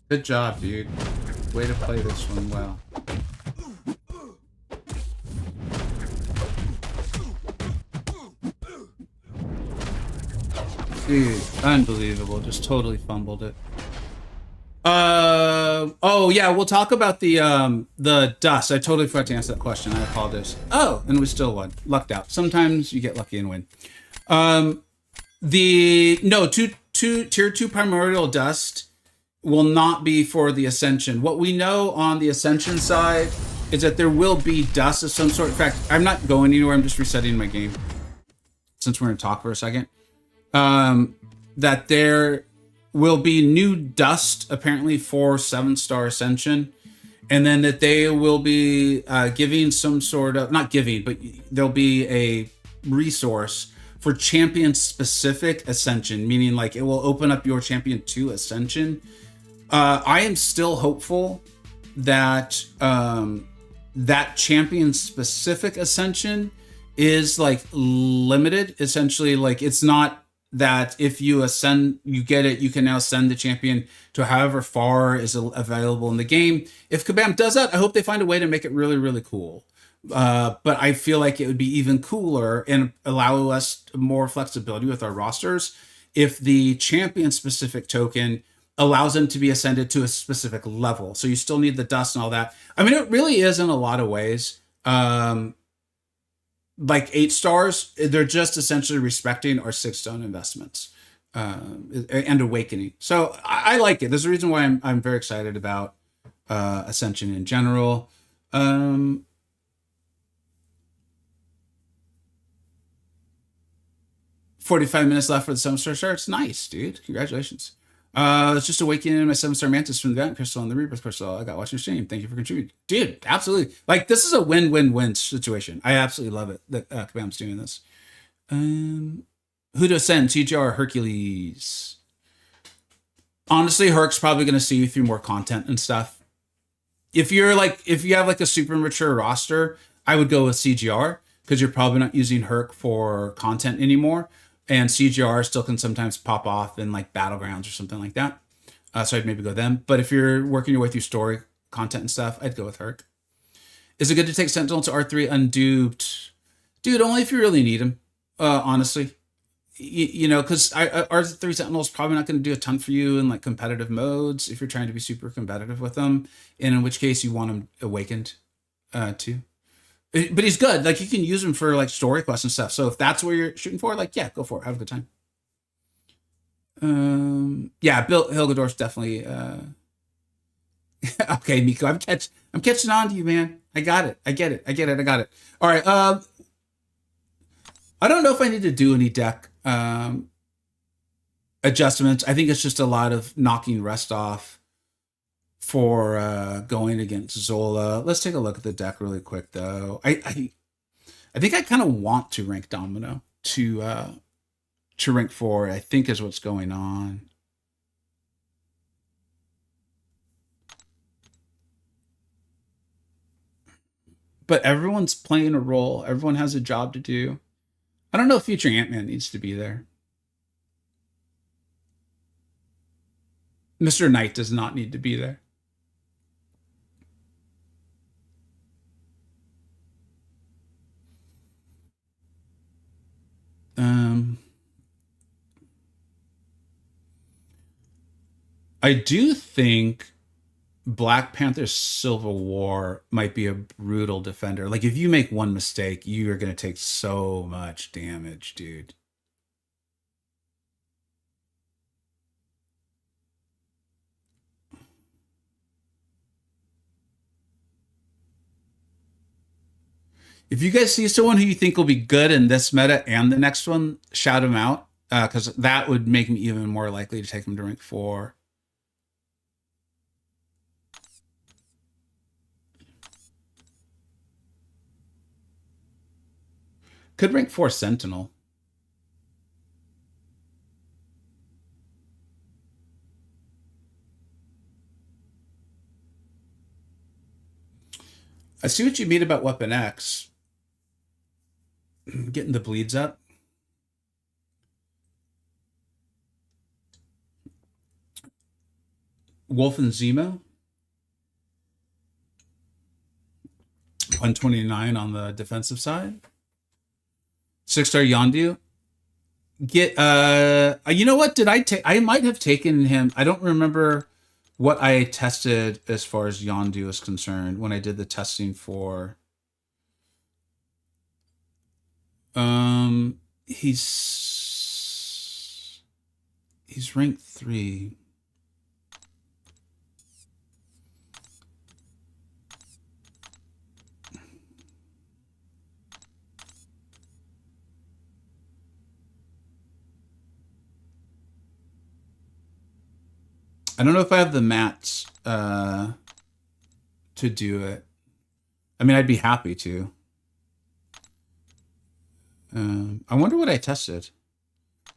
Good job, dude. Way to play this one well. Dude, unbelievable. Just totally fumbled it. Oh yeah, we'll talk about the dust. I totally forgot to answer that question. I apologize. Oh, and we still won. Lucked out. Sometimes you get lucky and win. Tier 2 primordial dust will not be for the Ascension. What we know on the Ascension side is that there will be dust of some sort. In fact, I'm not going anywhere. I'm just resetting my game since we're going to talk for a second. That there will be new dust apparently for 7-star Ascension, and then that they will be giving some sort of, not giving, but there'll be a resource for champion specific Ascension, meaning like it will open up your champion to Ascension. I am still hopeful that that champion specific Ascension is like limited. Essentially, like it's not that if you ascend, you get it, you can now send the champion to however far is available in the game. If Kabam does that, I hope they find a way to make it really, really cool. But I feel like it would be even cooler and allow us more flexibility with our rosters if the champion specific token allows them to be ascended to a specific level. So you still need the dust and all that. I mean, it really is in a lot of ways. Like 8 stars, they're just essentially respecting our 6-stone investments and awakening. So I like it. There's a reason why I'm very excited about Ascension in general. 45 minutes left for the 7-star starts. Nice, dude. Congratulations. It's just awakening my 7-star mantis from the Vent Crystal and the Rebirth Crystal. I got watching your stream. Thank you for contributing. Dude, absolutely. Like, this is a win-win-win situation. I absolutely love it that Kabam's doing this. Who to send? TGR or Hercules? Honestly, Herc's probably going to see you through more content and stuff. If you have like a super mature roster, I would go with CGR because you're probably not using Herc for content anymore. And CGR still can sometimes pop off in like Battlegrounds or something like that. So I'd maybe go them. But if you're working your way through story content and stuff, I'd go with Herc. Is it good to take Sentinel to R3 unduped? Dude, only if you really need him, honestly. You know, because R3 Sentinel is probably not going to do a ton for you in like competitive modes if you're trying to be super competitive with them. And in which case you want him awakened too. But he's good. Like, you can use him for like story quests and stuff. So if that's where you're shooting for, like, yeah, go for it. Have a good time. Yeah, Bill Hilgadorf's definitely. Okay, Miko, I'm catching on to you, man. I got it. I get it. I got it. All right. I don't know if I need to do any deck adjustments. I think it's just a lot of knocking rest off for going against Zola. Let's take a look at the deck really quick, though. I I think I kind of want to rank Domino to rank 4, I think is what's going on. But everyone's playing a role. Everyone has a job to do. I don't know if Future Ant-Man needs to be there. Mr. Knight does not need to be there. I do think Black Panther Civil War might be a brutal defender. Like, if you make one mistake, you are going to take so much damage, dude. If you guys see someone who you think will be good in this meta and the next one, shout him out, because that would make me even more likely to take him to rank 4. Could rank 4 Sentinel. I see what you mean about Weapon X. Getting the bleeds up. Wolf and Zemo. 129 on the defensive side. 6-star Yondu. Get you know what? Did I take? I might have taken him. I don't remember what I tested as far as Yondu is concerned when I did the testing for. He's ranked 3. I don't know if I have the mats to do it. I mean, I'd be happy to. I wonder what I tested.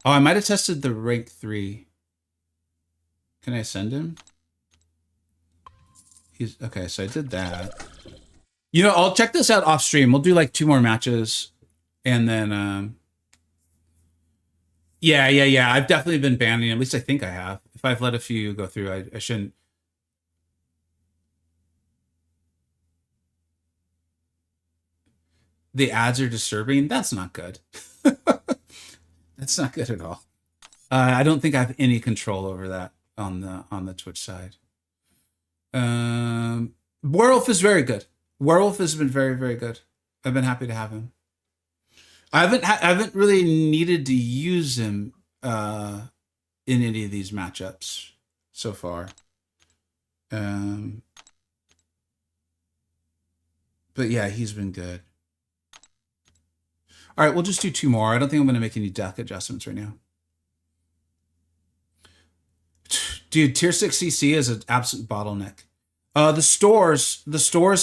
Oh, I might have tested the rank 3. Can I send him? He's okay, so I did that. You know, I'll check this out off stream. We'll do like 2 more matches, and then yeah. I've definitely been banning. At least I think I have. If I've let a few go through, I shouldn't. The ads are disturbing. That's not good. That's not good at all. I don't think I have any control over that on the Twitch side. Werewolf is very good. Werewolf has been very, very good. I've been happy to have him. I haven't really needed to use him in any of these matchups so far. But yeah, he's been good. All right, we'll just do 2 more. I don't think I'm going to make any deck adjustments right now. Dude, tier 6 CC is an absolute bottleneck. The stores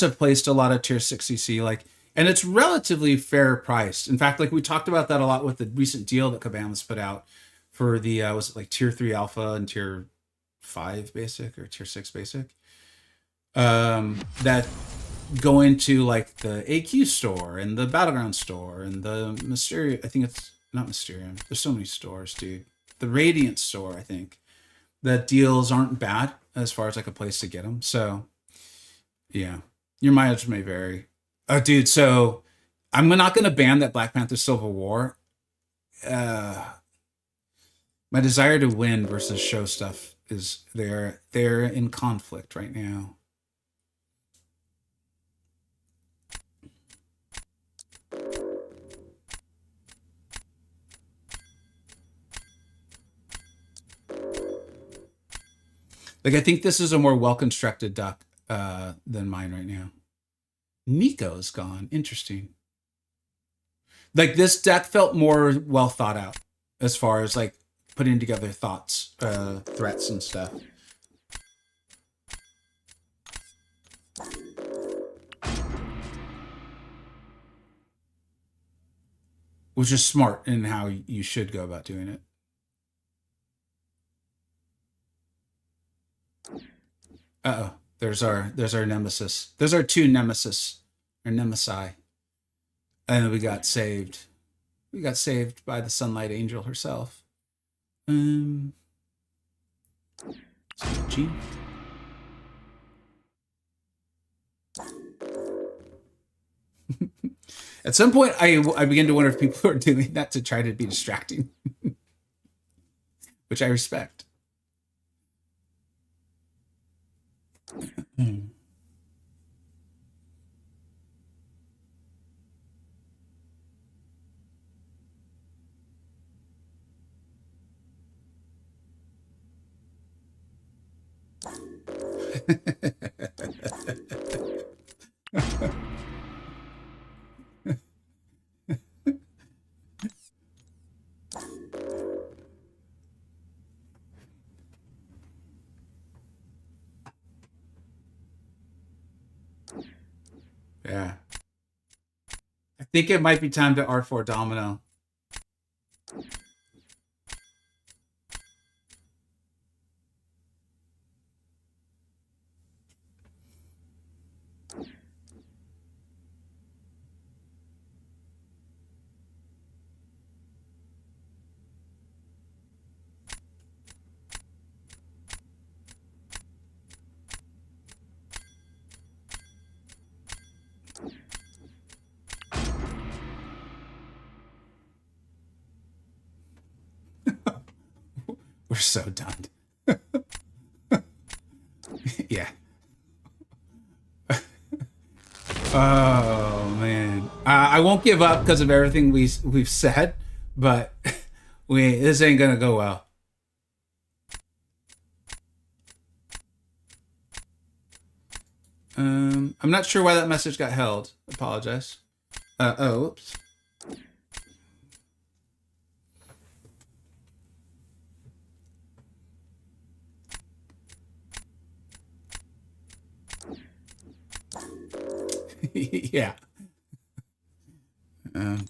have placed a lot of tier 6 CC, like, and it's relatively fair priced. In fact, like, we talked about that a lot with the recent deal that Kabama's put out for the was it like tier 3 alpha and tier 5 basic or tier 6 basic. That go into like the AQ store and the Battleground store and the Mysterium. I think it's not Mysterium. There's so many stores, dude. The Radiant store, I think. The deals aren't bad as far as like a place to get them. So, yeah, your mileage may vary. Oh, dude. So I'm not going to ban that Black Panther Civil War. My desire to win versus show stuff is they're in conflict right now. Like, I think this is a more well-constructed deck than mine right now. Nico's gone. Interesting. Like, this deck felt more well thought out as far as like putting together thoughts, threats and stuff. which is smart in how you should go about doing it. Uh-oh. There's our nemesis. There's our two nemesis, or nemesi. And we got saved. We got saved by the Sunlight Angel herself. Gee. At some point, I begin to wonder if people are doing that to try to be distracting, which I respect. Yeah. I think it might be time to R4 Domino. We're so done. Yeah. Oh man, I won't give up because of everything we've said, but this ain't gonna go well. I'm not sure why that message got held. Apologize. Oh, oops. Yeah. Um,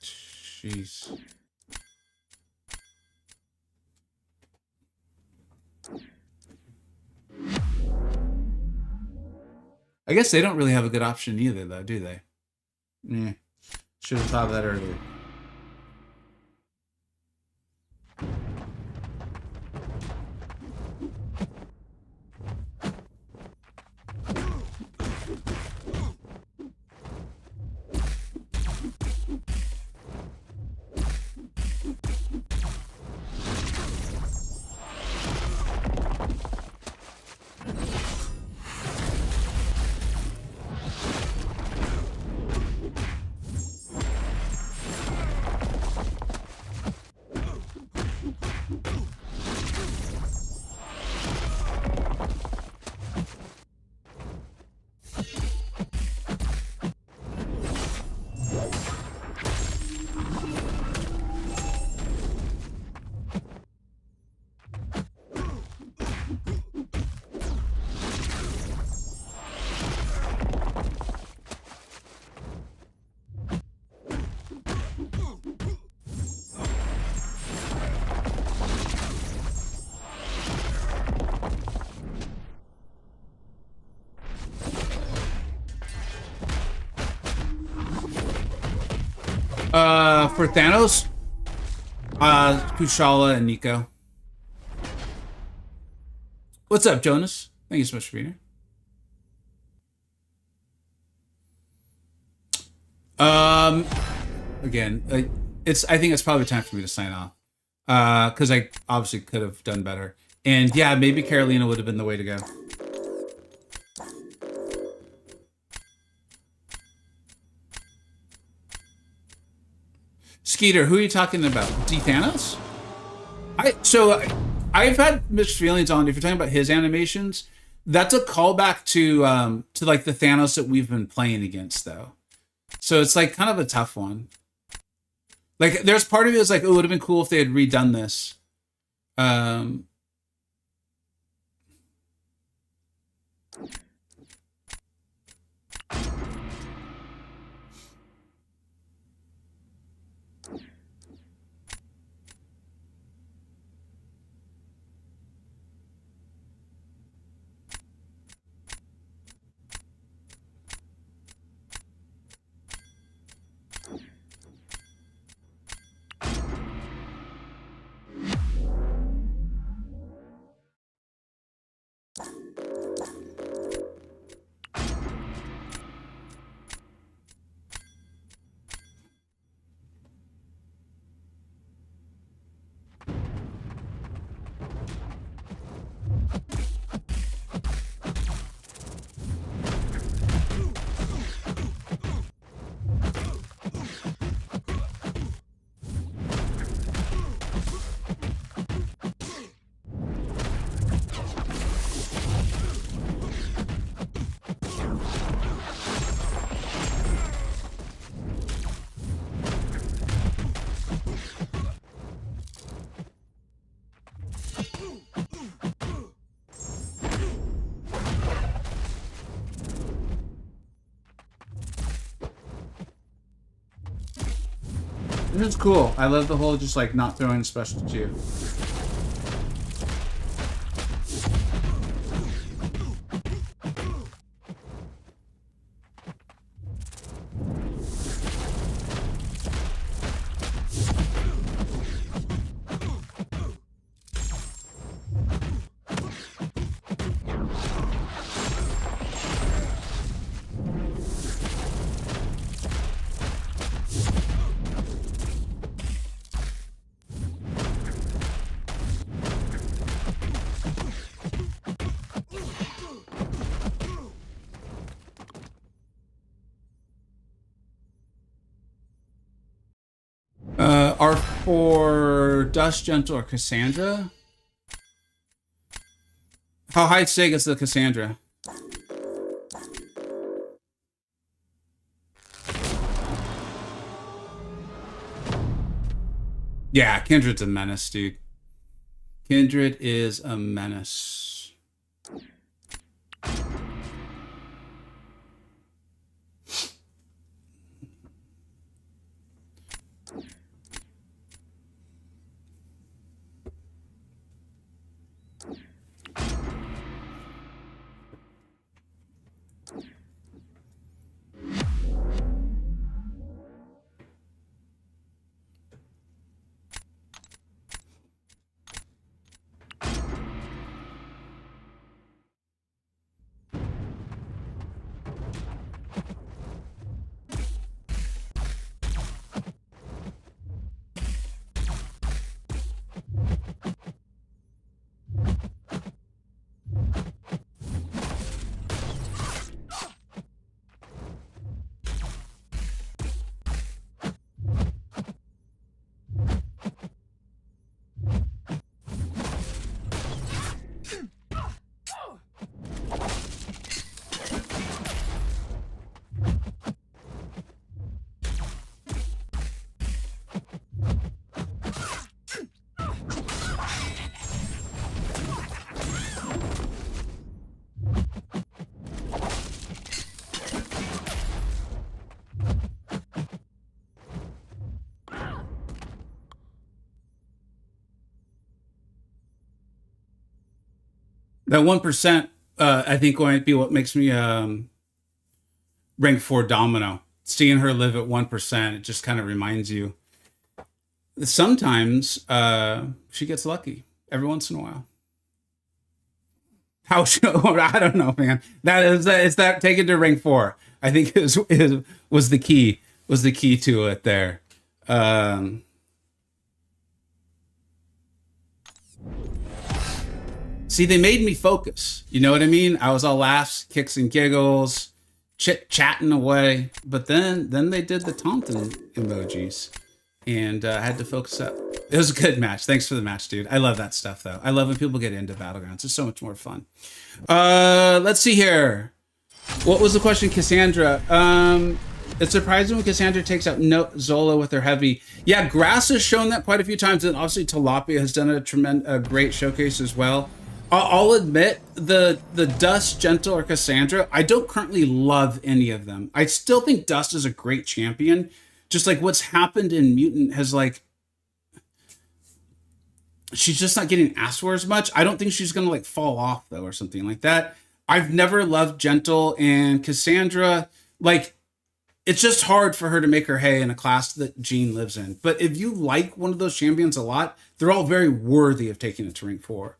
Jeez. I guess they don't really have a good option either, though, do they? Yeah. Should have thought of that earlier. For Thanos, Kushala and Nico. What's up, Jonas? Thank you so much for being here. Again, I think it's probably time for me to sign off. Because I obviously could have done better. And yeah, maybe Carolina would have been the way to go. Skeeter, who are you talking about? D. Thanos? I've had mixed feelings on, if you're talking about his animations, that's a callback to like the Thanos that we've been playing against, though. So it's like kind of a tough one. Like there's part of it that's like, oh, it would have been cool if they had redone this. This is cool. I love the whole just like not throwing special to you. Are for Dust Gentle or Cassandra? How high stake is the Cassandra? Yeah, Kindred's a menace, dude. Kindred is a menace. That 1%, I think, going to be what makes me rank 4 Domino. Seeing her live at 1%, it just kind of reminds you. Sometimes she gets lucky every once in a while. How I don't know, man. That is that take it to rank 4. I think was the key to it there. See, they made me focus. You know what I mean? I was all laughs, kicks and giggles, chit-chatting away. But then they did the taunting emojis. And I had to focus up. It was a good match. Thanks for the match, dude. I love that stuff, though. I love when people get into Battlegrounds. It's so much more fun. Let's see here. What was the question, Cassandra? It's surprising when Cassandra takes out Zola with her heavy. Yeah, Grass has shown that quite a few times. And obviously, Tilapia has done a great showcase as well. I'll admit the Dust, Gentle, or Cassandra, I don't currently love any of them. I still think Dust is a great champion. Just like what's happened in Mutant has like she's just not getting asked for as much. I don't think she's gonna like fall off though or something like that. I've never loved Gentle and Cassandra. Like it's just hard for her to make her hay in a class that Jean lives in. But if you like one of those champions a lot, they're all very worthy of taking it to rank 4.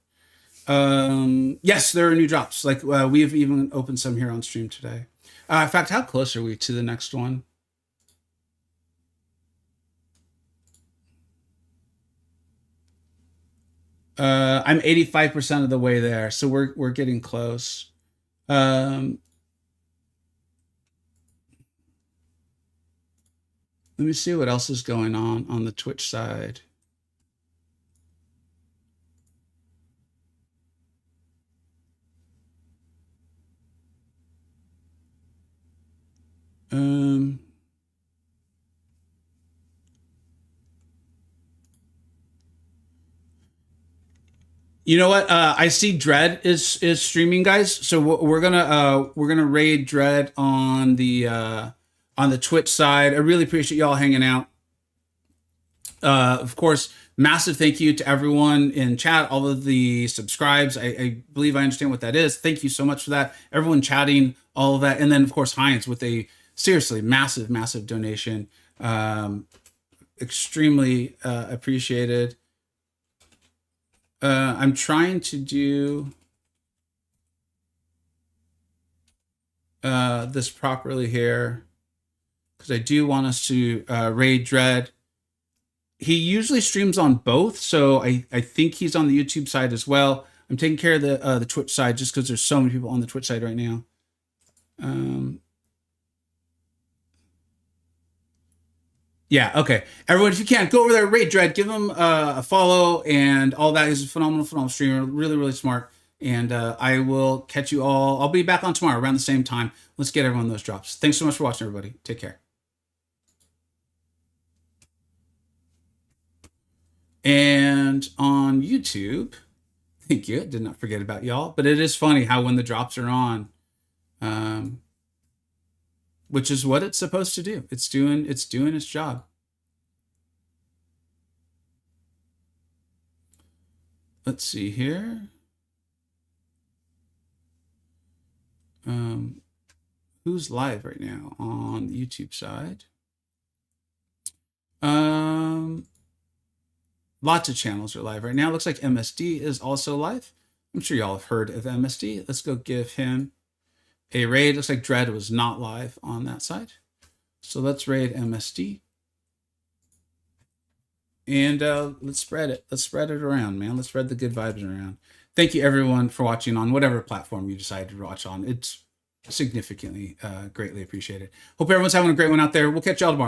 Yes, there are new drops. Like we have even opened some here on stream today. In fact, how close are we to the next one? I'm 85% of the way there, so we're getting close. Let me see what else is going on the Twitch side. You know what? I see Dread is streaming, guys. So we're gonna raid Dread on the Twitch side. I really appreciate y'all hanging out. Of course, massive thank you to everyone in chat, all of the subscribes. I believe I understand what that is. Thank you so much for that. Everyone chatting, all of that, and then of course Heinz with a seriously massive donation. Extremely appreciated. I'm trying to do this properly here because I do want us to raid Dread. He usually streams on both, so I think he's on the YouTube side as well. I'm taking care of the Twitch side just because there's so many people on the Twitch side right now. Yeah, okay. Everyone, if you can, go over there, raid Dread, give him a follow and all that. He's a phenomenal streamer, really smart. And I will catch you all. I'll be back on tomorrow around the same time. Let's get everyone those drops. Thanks so much for watching, everybody. Take care. And on YouTube, thank you. Did not forget about y'all. But it is funny how when the drops are on, which is what it's supposed to do. It's doing its job. Let's see here. Who's live right now on the YouTube side? Lots of channels are live right now. Looks like MSD is also live. I'm sure y'all have heard of MSD. Let's go give him a raid. Looks like Dread was not live on that side. So let's raid MSD. And let's spread it. Let's spread it around, man. Let's spread the good vibes around. Thank you, everyone, for watching on whatever platform you decided to watch on. It's significantly, greatly appreciated. Hope everyone's having a great one out there. We'll catch y'all tomorrow.